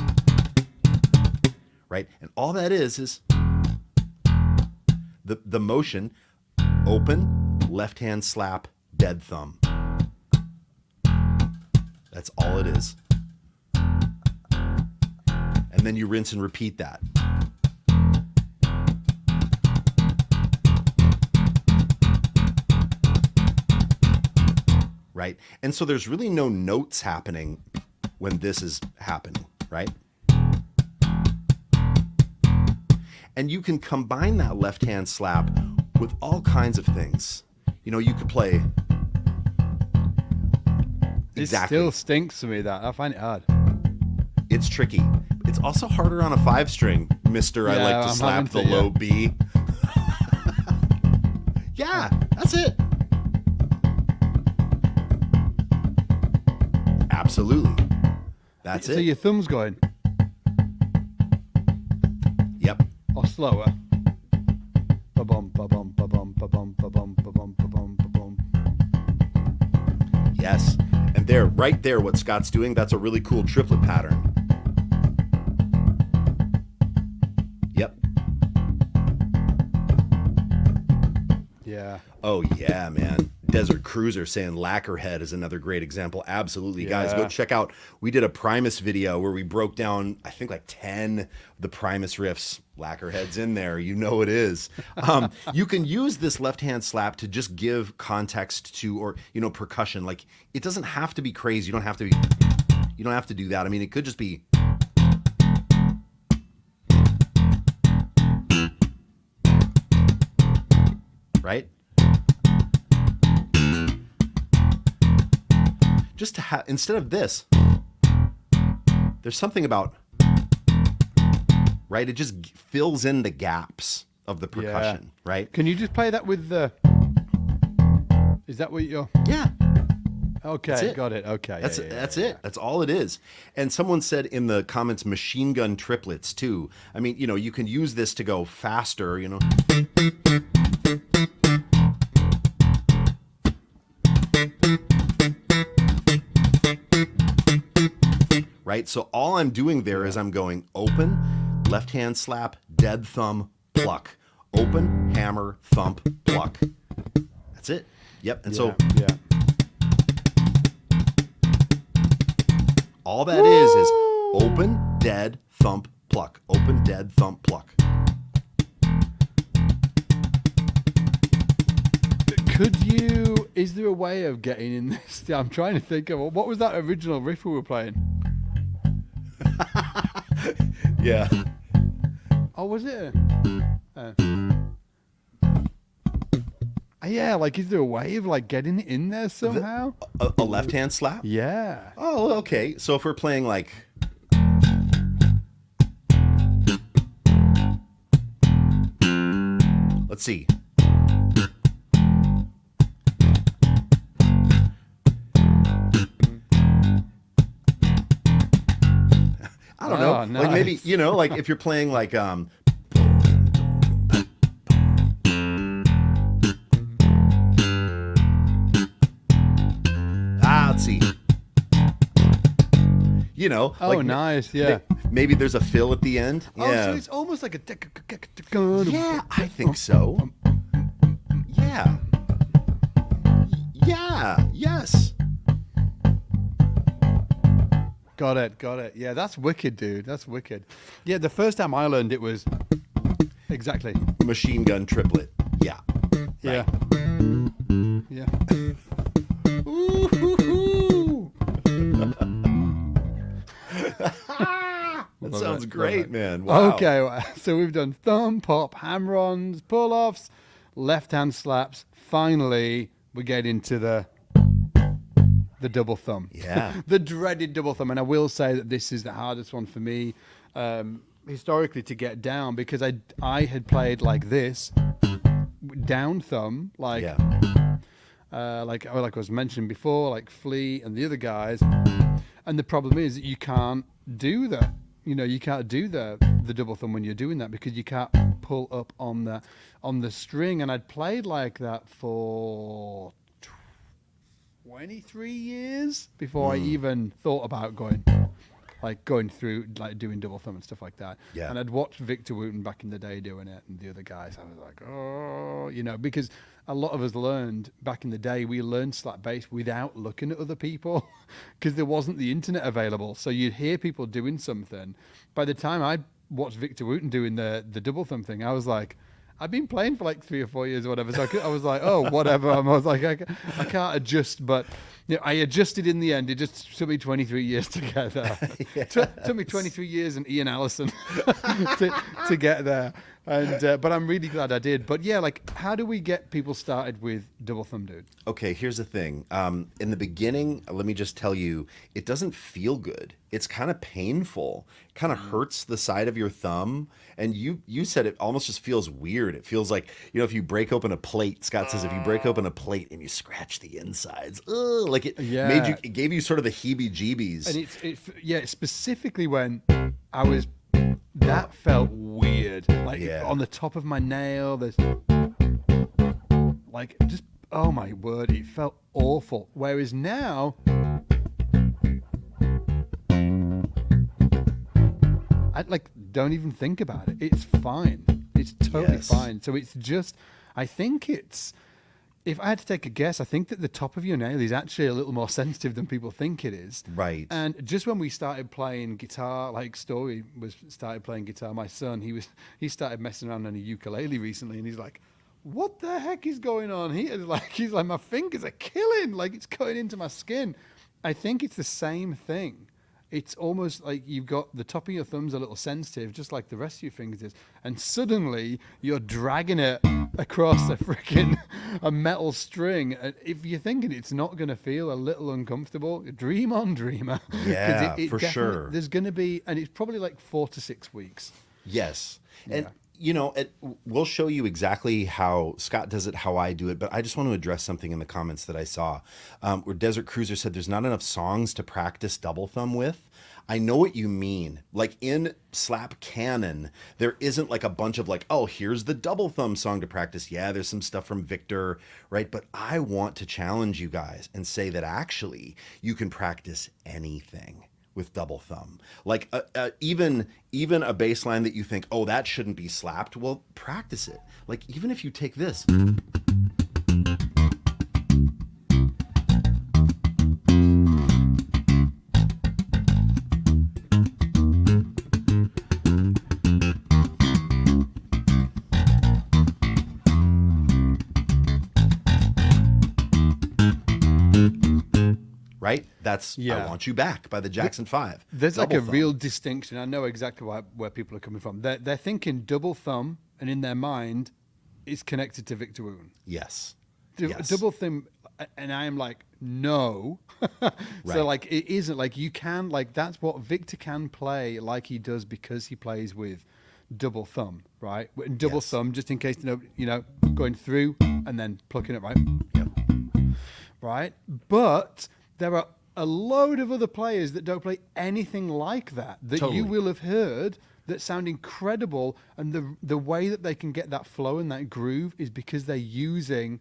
Right? And all that is the motion, open, left hand slap, dead thumb. That's all it is. And then you rinse and repeat that. Right? And so there's really no notes happening when this is happening, right? And you can combine that left hand slap with all kinds of things. You could play It exactly. still stinks to me, that. I find it hard. It's tricky. It's also harder on a 5-string, Mister. I Yeah, like to I'm slap having the to, yeah. low B. Yeah, that's it. Absolutely. That's So it. your thumb's going, Yep. or slower. Ba-bum, ba-bum, ba-bum, ba-bum, ba-bum, ba-bum, ba-bum, ba-bum. Yes. And right there, what Scott's doing, that's a really cool triplet pattern. Yep. Yeah. Oh, yeah, man. Desert Cruiser saying Lacquerhead is another great example. Absolutely. Guys, go Yeah. check out. We did a Primus video where we broke down, I think, like 10 of the Primus riffs. Lacquerhead's in there. You know it is. You can use this left-hand slap to just give context to, or, percussion. Like, it doesn't have to be crazy. You don't have to do that. I mean, it could just be. right? Just to have, instead of this, there's something about, right? It just fills in the gaps of the percussion, right? Can you just play that with the? Is that what you're? Yeah. Okay, got it. Okay, That's it. That's all it is. And someone said in the comments, machine gun triplets too. I mean, you can use this to go faster, Right? So all I'm doing there is I'm going open, left hand slap, dead thumb, pluck. Open, hammer, thump, pluck. That's it. Yep. And so all that is open, dead, thump, pluck. Open, dead, thump, pluck. Is there a way of getting in this? I'm trying to think of, what was that original riff we were playing? Yeah. Oh, was it? Yeah, like, is there a way of, like, getting it in there somehow? A left-hand slap? Yeah. Oh, okay. So if we're playing, like... Let's see. I don't know. Nice. Like maybe, like if you're playing like let's see. Oh, like, nice, yeah. Maybe there's a fill at the end. Oh, Yeah. so it's almost like a... Yeah, I think so. Yeah. Yeah, yes. Got it. Yeah, that's wicked, dude. That's wicked. Yeah, the first time I learned it was... Exactly. Machine gun triplet. Yeah. Yeah. Yeah. That sounds great, man. Wow. Okay, so we've done thumb, pop, hammer-ons, pull-offs, left-hand slaps. Finally, we get into the double thumb. Yeah. The dreaded double thumb. And I will say that this is the hardest one for me historically to get down, because I had played like this, down thumb, like I was mentioned before, like Flea and the other guys. And the problem is that you can't do that. You can't do the double thumb when you're doing that, because you can't pull up on the string. And I'd played like that for 23 years before I even thought about going through, like, doing double thumb and stuff like that. Yeah. And I'd watched Victor Wooten back in the day doing it, and the other guys. I was like, oh, because a lot of us learned back in the day, we learned slap bass without looking at other people, because there wasn't the internet available. So you'd hear people doing something. By the time I watched Victor Wooten doing the double thumb thing, I was like, I've been playing for like 3 or 4 years or whatever. So I was like, oh, whatever. I was like, I can't adjust. But I adjusted in the end. It just took me 23 years to get there. Yes. Took me 23 years and Ian Allison to get there. And but I'm really glad I did. But yeah, like, how do we get people started with double thumb, dude? Okay, here's the thing. In the beginning, let me just tell you, it doesn't feel good. It's kind of painful. It kind of hurts the side of your thumb. And you said it almost just feels weird. It feels like, if you break open a plate, Scott says, if you break open a plate and you scratch the insides, like it gave you sort of the heebie-jeebies. And it's specifically when I was, that felt weird. Like on the top of my nail, there's like, just, oh my word, it felt awful. Whereas now, I don't even think about it. It's fine. It's totally fine. So it's just, I think it's, if I had to take a guess, I think that the top of your nail is actually a little more sensitive than people think it is. Right. And just when we started playing guitar, like Story started playing guitar, my son, he started messing around on a ukulele recently, and he's like, what the heck is going on here? He's like, my fingers are killing, like it's cutting into my skin. I think it's the same thing. it's almost like you've got the top of your thumb's a little sensitive, just like the rest of your fingers is, and suddenly you're dragging it across a metal string. And if you're thinking it's not going to feel a little uncomfortable, dream on, dreamer. 'Cause Yeah, for definitely- sure. There's going to be, and it's probably like 4 to 6 weeks. Yes. And, Yeah. you know, we'll show you exactly how Scott does it, how I do it. But I just want to address something in the comments that I saw where Desert Cruiser said there's not enough songs to practice double thumb with. I know what you mean. Like in Slap Canon, there isn't like a bunch of like, oh, here's the double thumb song to practice. Yeah, there's some stuff from Victor, right? But I want to challenge you guys and say that actually you can practice anything with double thumb. Like even a bass line that you think, oh, that shouldn't be slapped. Well, practice it. Like even if you take this. Right? That's I Want You Back by the Jackson 5. There's like Double a thumb. real distinction. I know exactly where people are coming from. They're thinking double thumb, and in their mind, it's connected to Victor Woon. Yes. Yes. Double thumb, and I am like, no. Right. So like, it isn't like you can like that's what Victor can play like he does because he plays with double thumb, right? And double Yes. thumb, just in case going through and then plucking it right. Yep. Right? But there are a load of other players that don't play anything like that Totally. you will have heard that sound incredible, and the way that they can get that flow and that groove is because they're using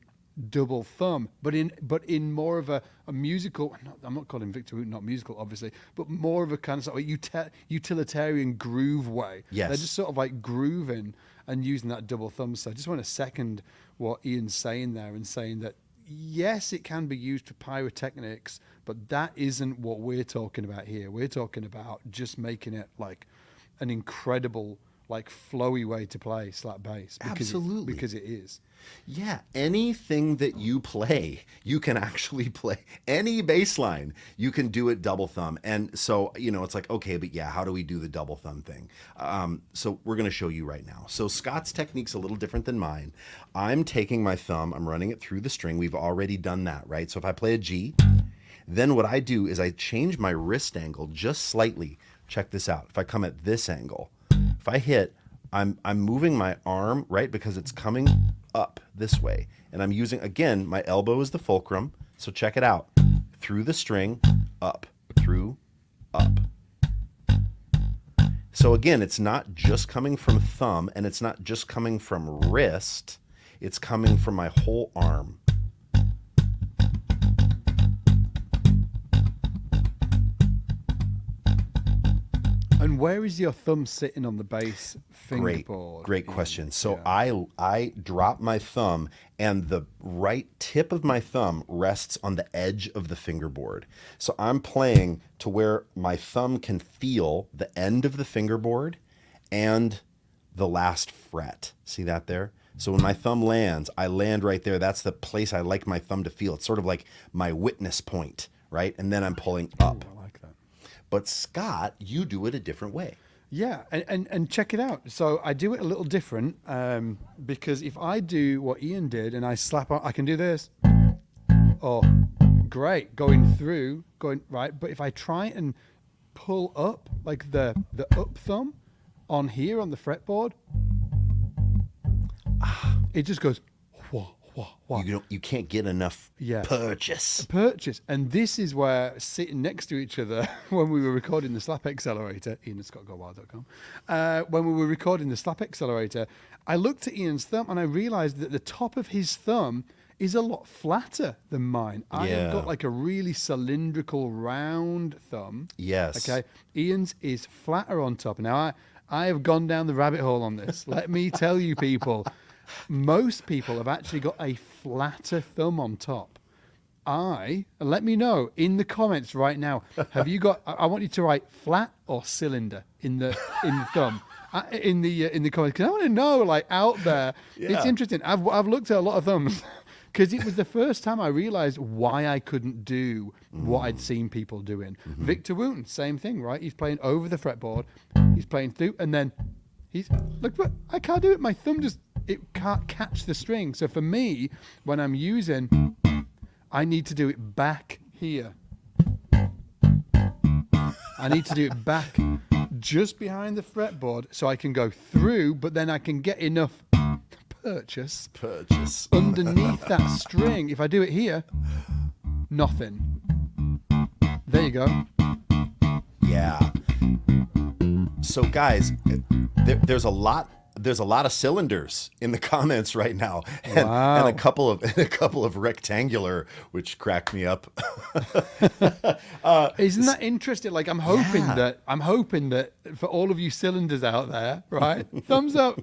double thumb, but in more of a musical. I'm not calling Victor Wooten not musical, obviously, but more of a kind of sort of utilitarian groove way. Yes. They're just sort of like grooving and using that double thumb. So I just want to second what Ian's saying there and saying that yes, it can be used for pyrotechnics, but that isn't what we're talking about here. We're talking about just making it like an incredible, like flowy way to play slap bass. Absolutely. Because it is. Yeah, anything that you play, you can actually play. Any bass line, you can do it double thumb. And so, it's like, okay, but yeah, how do we do the double thumb thing? So we're going to show you right now. So Scott's technique's a little different than mine. I'm taking my thumb, I'm running it through the string. We've already done that, right? So if I play a G, then what I do is I change my wrist angle just slightly. Check this out. If I come at this angle, if I hit, I'm moving my arm, right? Because it's coming up this way. And I'm using, again, my elbow is the fulcrum. So check it out. Through the string, up, through, up. So again, it's not just coming from thumb, and it's not just coming from wrist. It's coming from my whole arm. And where is your thumb sitting on the bass fingerboard? Great question. So Yeah. I drop my thumb, and the right tip of my thumb rests on the edge of the fingerboard. So I'm playing to where my thumb can feel the end of the fingerboard and the last fret. See that there? So when my thumb lands, I land right there. That's the place I like my thumb to feel. It's sort of like my witness point, right? And then I'm pulling up. I like that. But Scott, you do it a different way. Yeah, and check it out. So I do it a little different because if I do what Ian did and I slap on, I can do this. Oh, great, going right. But if I try and pull up like the up thumb on here on the fretboard, it just goes wah, wah, wah. You can't get enough Yeah. purchase. Purchase. And this is where sitting next to each other when we were recording the Slap Accelerator, Ian at scottgowild.com, when we were recording the Slap Accelerator, I looked at Ian's thumb and I realized that the top of his thumb is a lot flatter than mine. I have Yeah. got like a really cylindrical round thumb. Yes. Okay. Ian's is flatter on top. Now I have gone down the rabbit hole on this. Let me tell you people, most people have actually got a flatter thumb on top. Let me know in the comments right now. Have you got? I want you to write flat or cylinder in the thumb in the comments because I want to know like out there. Yeah. It's interesting. I've looked at a lot of thumbs. Because it was the first time I realized why I couldn't do what I'd seen people doing. Victor Wooten, same thing, right? He's playing over the fretboard, he's playing through, and then he's look, but I can't do it. My thumb it can't catch the string. So for me, when I'm using, I need to do it back here. I need to do it back just behind the fretboard so I can go through, but then I can get enough purchase underneath that string. If I do it here, nothing. There you go. Yeah. So guys, there's a lot of cylinders in the comments right now, and, Wow. and a couple of rectangular, which cracked me up. Isn't that interesting? Like I'm hoping Yeah. that for all of you cylinders out there, right? Thumbs up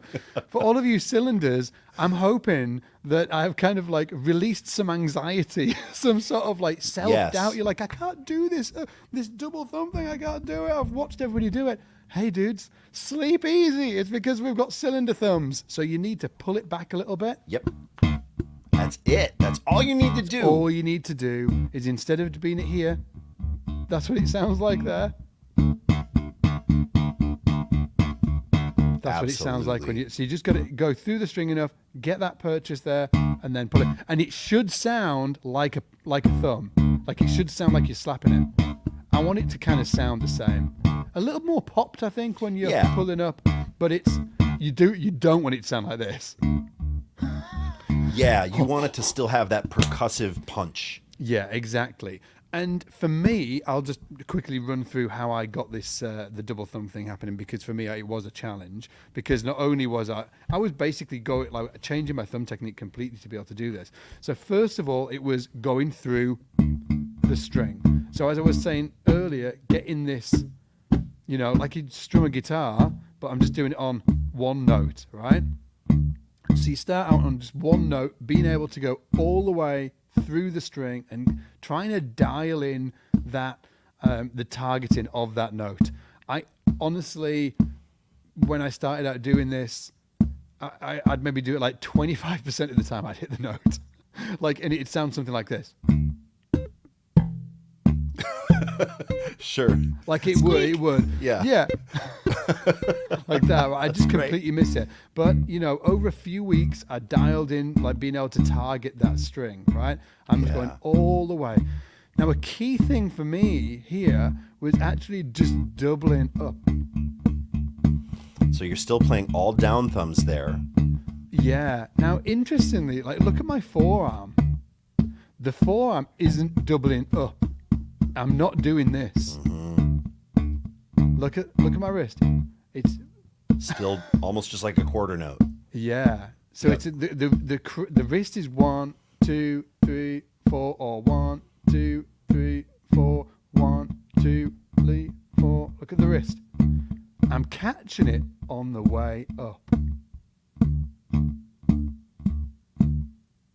for all of you cylinders. I'm hoping that I've kind of like released some anxiety, some sort of like self-doubt. Yes. You're like, I can't do this double thumb thing. I can't do it. I've watched everybody do it. Hey dudes, sleep easy. It's because we've got cylinder thumbs. So you need to pull it back a little bit. Yep. That's it. That's all you need to do. All you need to do is instead of being it here, that's what it sounds like there. That's what it sounds like when so you just got to go through the string enough, get that purchase there, and then pull it. And it should sound like a thumb. Like it should sound like you're slapping it. I want it to kind of sound the same. A little more popped, I think, when you're pulling up, but you don't want it to sound like this. Yeah, you want it to still have that percussive punch. Yeah, exactly. And for me, I'll just quickly run through how I got this the double thumb thing happening, because for me it was a challenge. Because not only was I was basically changing my thumb technique completely to be able to do this. So first of all, it was going through the string. So as I was saying earlier, getting this, like you'd strum a guitar, but I'm just doing it on one note, right? So you start out on just one note, being able to go all the way through the string and trying to dial in that the targeting of that note. I honestly, when I started out doing this, I'd maybe do it like 25% of the time I'd hit the note. And it'd sound something like this. Sure. Like it would. Yeah. Yeah. Like that. I just completely miss it. But, over a few weeks, I dialed in, like being able to target that string, right? I'm just going all the way. Now, a key thing for me here was actually just doubling up. So you're still playing all down thumbs there. Yeah. Now, interestingly, look at my forearm. The forearm isn't doubling up. I'm not doing this. Mm-hmm. Look at my wrist. It's still almost just like a quarter note. Yeah. So it's the wrist is 1, 2, 3, 4, or 1, 2, 3, 4, 1, 2, 3, 4. Look at the wrist. I'm catching it on the way up.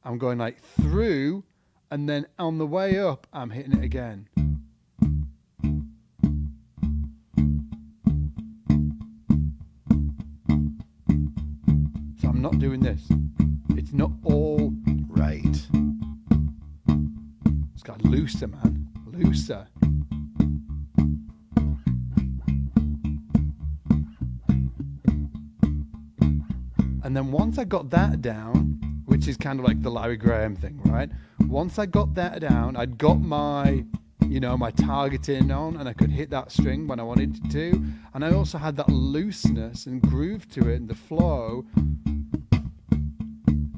I'm going like through, and then on the way up, I'm hitting it again. So I'm not doing this. It's not all right. It's got looser, man. Looser. And then once I got that down, which is kind of like the Larry Graham thing, right? Once I got that down, I'd got my, my targeting on, and I could hit that string when I wanted to. And I also had that looseness and groove to it and the flow.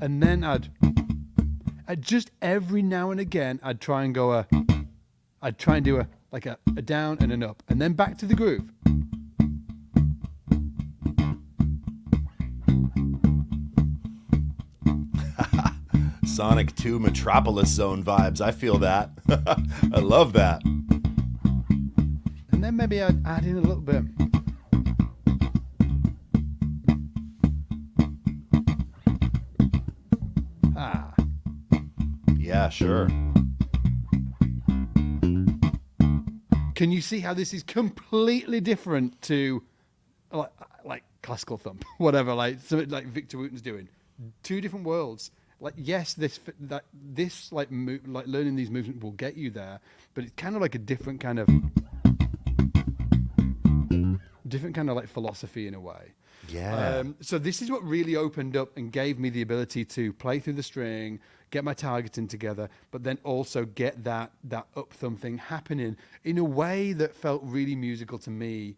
And then I'd just every now and again, I'd try and do a down and an up, and then back to the groove. Sonic 2 Metropolis Zone vibes. I feel that. I love that. And then maybe I'd add in a little bit. Yeah, sure. Can you see how this is completely different to like classical thumb, whatever, like something like Victor Wooten's doing? Two different worlds. like yes, this like learning these movements will get you there, but it's kind of like a different kind of like philosophy in a way. Yeah. So this is what really opened up and gave me the ability to play through the string, get my targeting together, but then also get that up thumb thing happening in a way that felt really musical to me,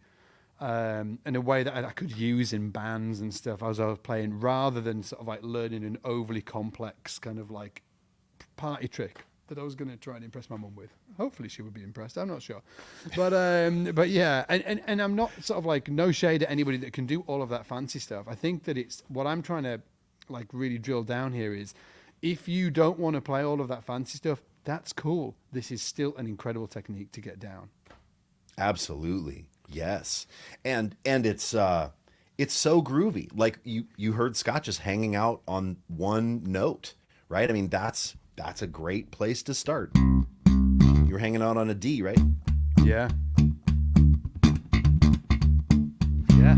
in a way that I could use in bands and stuff as I was playing, rather than sort of like learning an overly complex kind of like party trick that I was going to try and impress my mum with. Hopefully she would be impressed. I'm not sure. But yeah, and I'm not sort of like, no shade at anybody that can do all of that fancy stuff. I think that it's what I'm trying to like really drill down here is, if you don't want to play all of that fancy stuff, that's cool. This is still an incredible technique to get down. Absolutely. Yes. And it's so groovy. Like you heard Scott just hanging out on one note, right? I mean, that's a great place to start. You were hanging out on a D, right? Yeah. Yeah.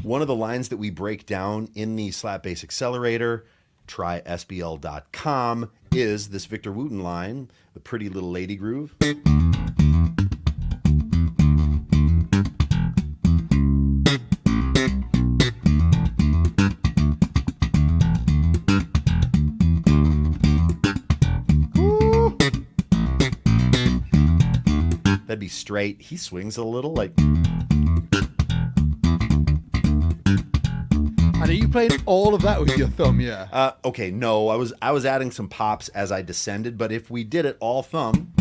One of the lines that we break down in the Slap Bass Accelerator, try SBL.com, is this Victor Wooten line, the Pretty Little Lady Groove. That'd be straight. He swings a little like. And are you playing all of that with your thumb? Yeah. Okay, no, I was adding some pops as I descended, but if we did it all thumb.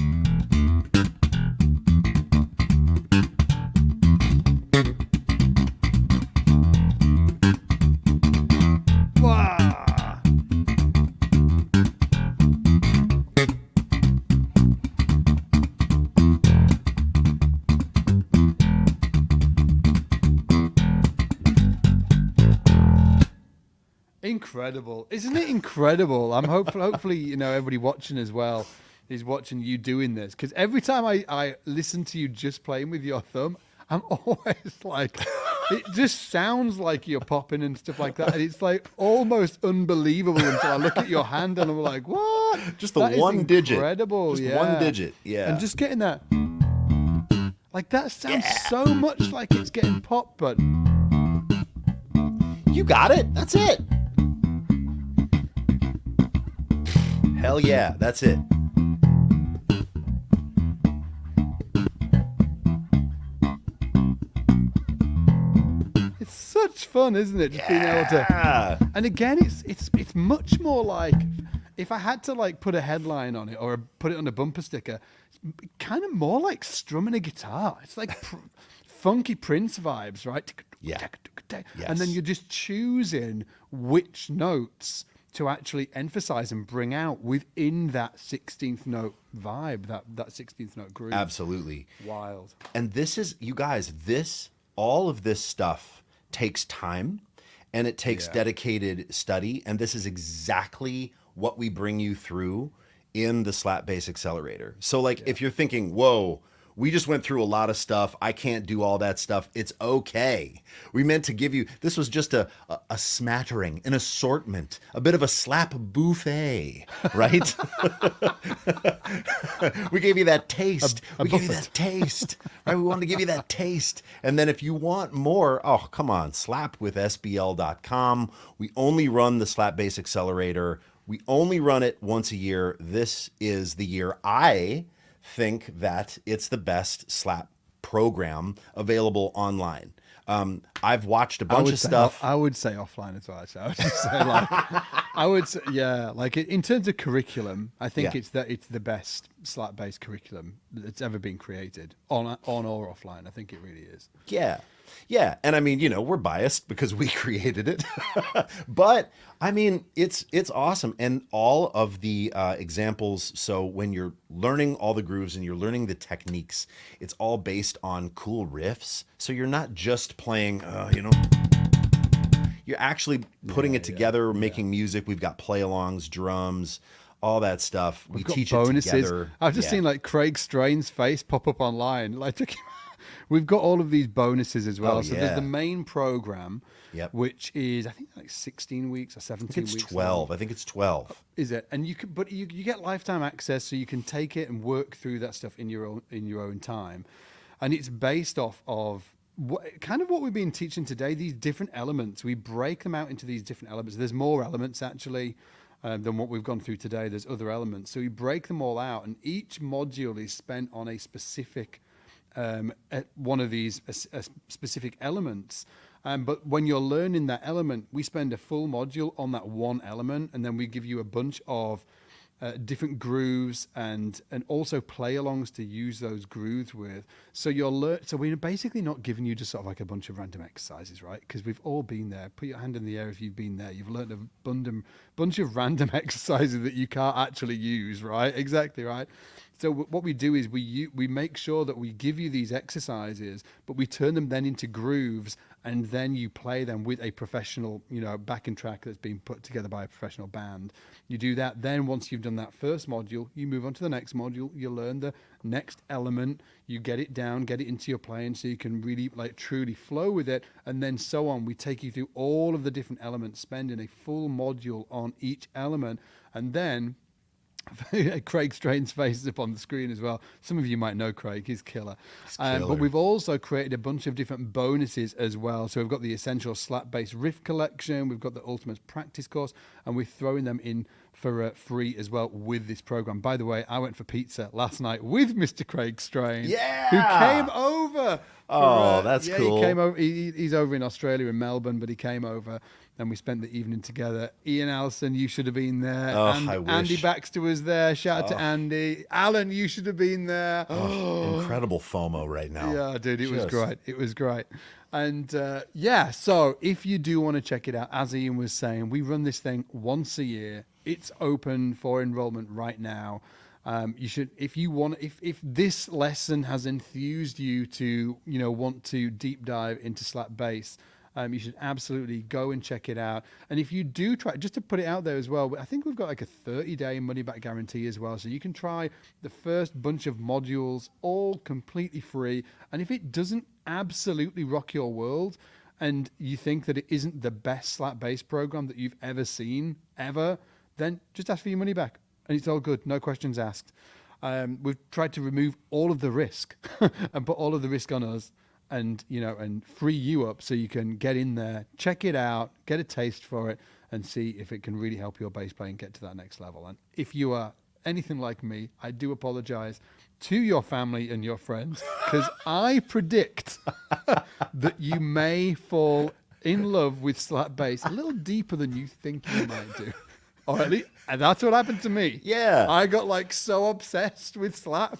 Incredible. Isn't it incredible? I'm hopefully, everybody watching as well is watching you doing this, because every time I listen to you just playing with your thumb, I'm always like, it just sounds like you're popping and stuff like that. And it's like almost unbelievable until I look at your hand and I'm like, what? Just the one digit. Incredible. Just yeah. one digit. Yeah. And just getting that, like that sounds so much like it's getting popped, but. You got it. That's it. Hell yeah, that's it. It's such fun, isn't it? Just being able to. And again, it's much more like, if I had to like put a headline on it or put it on a bumper sticker, it's kind of more like strumming a guitar. It's like funky Prince vibes, right? Yeah. And then you're just choosing which notes to actually emphasize and bring out within that 16th note vibe, that 16th note groove. Absolutely. Wild. And this is, you guys, all of this stuff takes time, and it takes dedicated study. And this is exactly what we bring you through in the Slap Bass Accelerator. So like, if you're thinking, whoa, we just went through a lot of stuff, I can't do all that stuff, it's okay. We meant to give you, this was just a smattering, an assortment, a bit of a slap buffet, right? We gave you that taste. We gave you that taste, right? We wanted to give you that taste. And then if you want more, oh, come on, slap with SBL.com. We only run the Slap Bass Accelerator. We only run it once a year. This is the year I think that it's the best slap program available online. I've watched a bunch of stuff. I would say offline as well. Actually. I would just say like, I would say, yeah, like in terms of curriculum, I think it's the best slap based curriculum that's ever been created on or offline. I think it really is. Yeah. Yeah. And I mean, we're biased because we created it, but I mean, it's awesome. And all of the examples. So when you're learning all the grooves and you're learning the techniques, it's all based on cool riffs. So you're not just playing, you're actually putting it together, making music. We've got play-alongs, drums, all that stuff. We teach bonuses. It together. I've just seen like Craig Strain's face pop up online. Like, we've got all of these bonuses as well. Oh, So yeah. there's the main program, Yep. which is I think like 16 weeks or I 17 think it's weeks. 12. long. I think it's 12. Is it? And you can, but you get lifetime access, so you can take it and work through that stuff in your own time, and it's based off of what we've been teaching today. These different elements, we break them out into these different elements. There's more elements actually than what we've gone through today. There's other elements, so we break them all out, and each module is spent on a specific one of these specific elements. But when you're learning that element, we spend a full module on that one element, and then we give you a bunch of different grooves and also play-alongs to use those grooves with. So so we're basically not giving you just sort of like a bunch of random exercises, right? Because we've all been there. Put your hand in the air if you've been there. You've learned a bunch of random exercises that you can't actually use, right? Exactly, right? So what we do is we make sure that we give you these exercises, but we turn them then into grooves, and then you play them with a professional, backing track that's been put together by a professional band. You do that. Then once you've done that first module, you move on to the next module. You learn the next element. You get it down, get it into your playing, so you can really truly flow with it, and then so on. We take you through all of the different elements, spending a full module on each element, and then Craig Strain's face is up on the screen as well. Some of you might know Craig, he's killer. But we've also created a bunch of different bonuses as well. So we've got the Essential Slap Bass Riff Collection, we've got the Ultimate Practice Course, and we're throwing them in for free as well with this program. By the way, I went for pizza last night with Mr. Craig Strain, who came over. That's cool. He came over. He's over in Australia, in Melbourne, but he came over and we spent the evening together. Ian Allison, you should have been there. I wish. Andy Baxter was there. Shout out to Andy. Alan, you should have been there. Incredible FOMO right now. Yeah, dude, it was great. It was great. And so if you do want to check it out, as Ian was saying, we run this thing once a year. It's open for enrollment right now. You should, if you want, if this lesson has enthused you to, want to deep dive into slap bass, you should absolutely go and check it out. And if you do try, just to put it out there as well, I think we've got like a 30-day money-back guarantee as well. So you can try the first bunch of modules all completely free. And if it doesn't absolutely rock your world, and you think that it isn't the best slap bass program that you've ever seen, ever, then just ask for your money back. And it's all good, no questions asked. We've tried to remove all of the risk and put all of the risk on us, and and free you up so you can get in there, check it out, get a taste for it, and see if it can really help your bass playing get to that next level. And if you are anything like me, I do apologize to your family and your friends, because I predict that you may fall in love with slap bass a little deeper than you think you might do. Or at least, and that's what happened to me. Yeah. I got so obsessed with slap.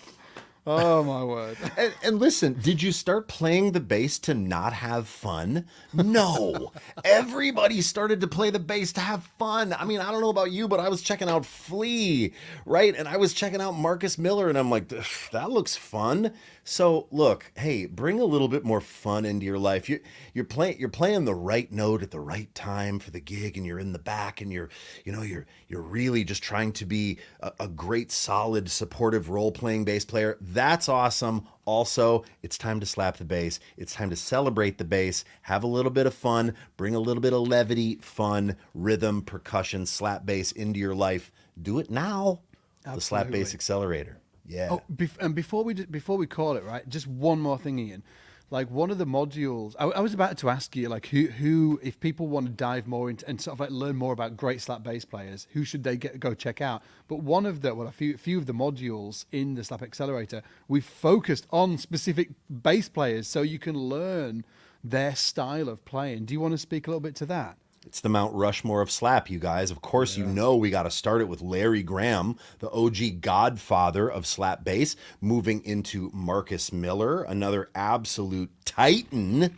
Oh my word. And listen, did you start playing the bass to not have fun? No. Everybody started to play the bass to have fun. I mean, I don't know about you, but I was checking out Flea, right? And I was checking out Marcus Miller, and I'm like, that looks fun. So look, hey, bring a little bit more fun into your life. You're playing the right note at the right time for the gig, and you're in the back, and you're really just trying to be a great, solid, supportive role-playing bass player. That's awesome. Also, it's time to slap the bass. It's time to celebrate the bass, have a little bit of fun, bring a little bit of levity, fun, rhythm, percussion, slap bass into your life. Do it now. Absolutely. The Slap Bass Accelerator. Yeah. Oh, and before we call it, right, just one more thing, Ian. Like one of the modules, I was about to ask you, like who, if people want to dive more into and sort of like learn more about great slap bass players, who should they go check out? But one of a few of the modules in the Slap Accelerator, we've focused on specific bass players, so you can learn their style of playing. Do you want to speak a little bit to that? It's the Mount Rushmore of slap, you guys. Of course, we got to start it with Larry Graham, the OG godfather of slap bass, moving into Marcus Miller, another absolute titan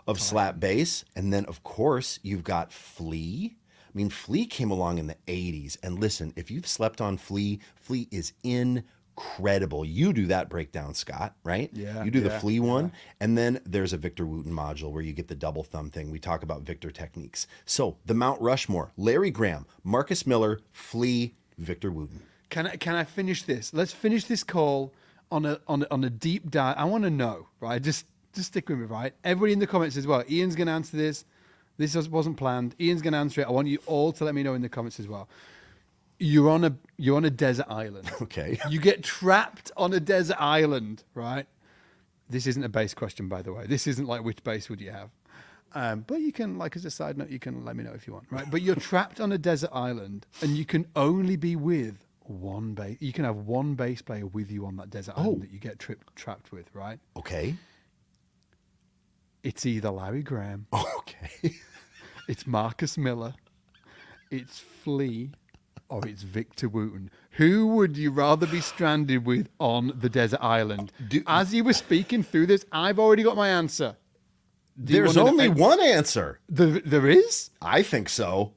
of slap bass. And then, of course, you've got Flea. I mean, Flea came along in the 80s. And listen, if you've slept on Flea, Flea is incredible. You do that breakdown, Scott, right? Yeah. You do the Flea one. And then there's a Victor Wooten module where you get the double thumb thing. We talk about Victor techniques. So the Mount Rushmore, Larry Graham, Marcus Miller, Flea, Victor Wooten. Can I finish this? Let's finish this call on a deep dive. I want to know, right? Just stick with me, right? Everybody in the comments as well. Ian's going to answer this. This wasn't planned. Ian's going to answer it. I want you all to let me know in the comments as well. You're on a desert island. Okay. You get trapped on a desert island, right? This isn't a base question, by the way. This isn't like which base would you have. But you can, like as a side note, you can let me know if you want, right? But you're trapped on a desert island, and you can only be with one base. You can have one base player with you on that desert island that you get trapped with, right? Okay. It's either Larry Graham, Okay. it's Marcus Miller, it's Flea, or it's Victor Wooten. Who would you rather be stranded with on the desert island? As you were speaking through this, I've already got my answer. There's only one answer. There is? I think so.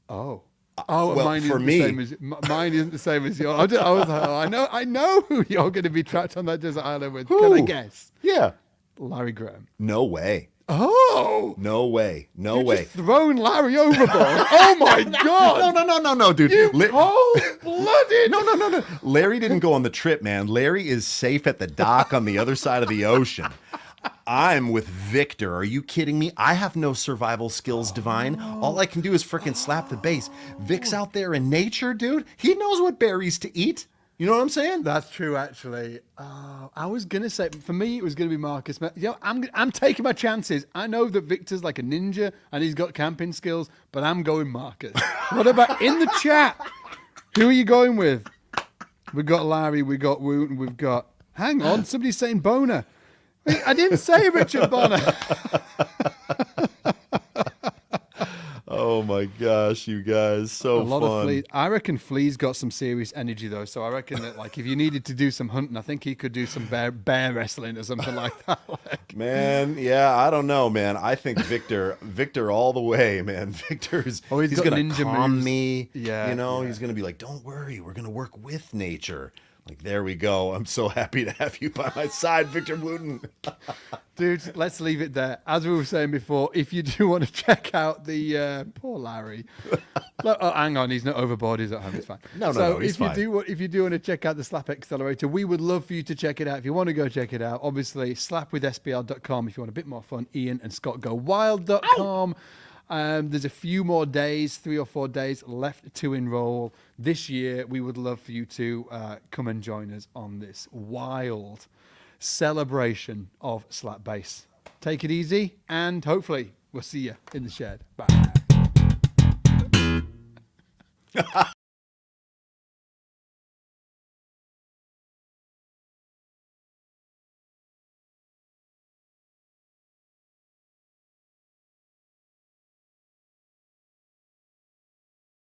Oh. Well, mine for isn't me. the same as, mine isn't the same as yours. I was like, I know who you're going to be trapped on that desert island with. Can I Who? guess? Yeah. Larry Graham. No way. Oh! No way. No You way. just thrown Larry overboard. Oh my God! No, dude. You cold-blooded! No. Larry didn't go on the trip, man. Larry is safe at the dock on the other side of the ocean. I'm with Victor. Are you kidding me? I have no survival skills, Divine. All I can do is frickin' slap the base. Vic's out there in nature, dude. He knows what berries to eat. You know what I'm saying? That's true, actually. I was gonna say for me it was gonna be Marcus. You know, I'm taking my chances. I know that Victor's like a ninja and he's got camping skills, but I'm going Marcus. What about in the chat? Who are you going with? We've got Larry. We got Wooten. We've got. Hang on, somebody's saying Boner. Wait, I didn't say Richard Bonner. Oh my gosh, you guys, so A lot fun. of Flea. I reckon Flea's got some serious energy though, so I reckon that like if you needed to do some hunting, I think he could do some bear wrestling or something like that. Man, yeah, I don't know, man. I think Victor all the way, man. Victor's he's got gonna ninja calm moves. me. Yeah, yeah. He's gonna be like, "Don't worry, we're gonna work with nature." Like, there we go. I'm so happy to have you by my side, Victor Wooten. Dude, let's leave it there. As we were saying before, if you do want to check out the poor Larry, hang on, he's not overboard. He's at home. It's fine. No, he's fine. If you do want to check out the Slap Accelerator, we would love for you to check it out. If you want to go check it out, obviously slapwithsbr.com. If you want a bit more fun, Ian and Scott go wild.com. There's a few more days, 3 or 4 days left to enroll this year. We would love for you to come and join us on this wild celebration of slap bass. Take it easy, and hopefully we'll see you in the shed. Bye.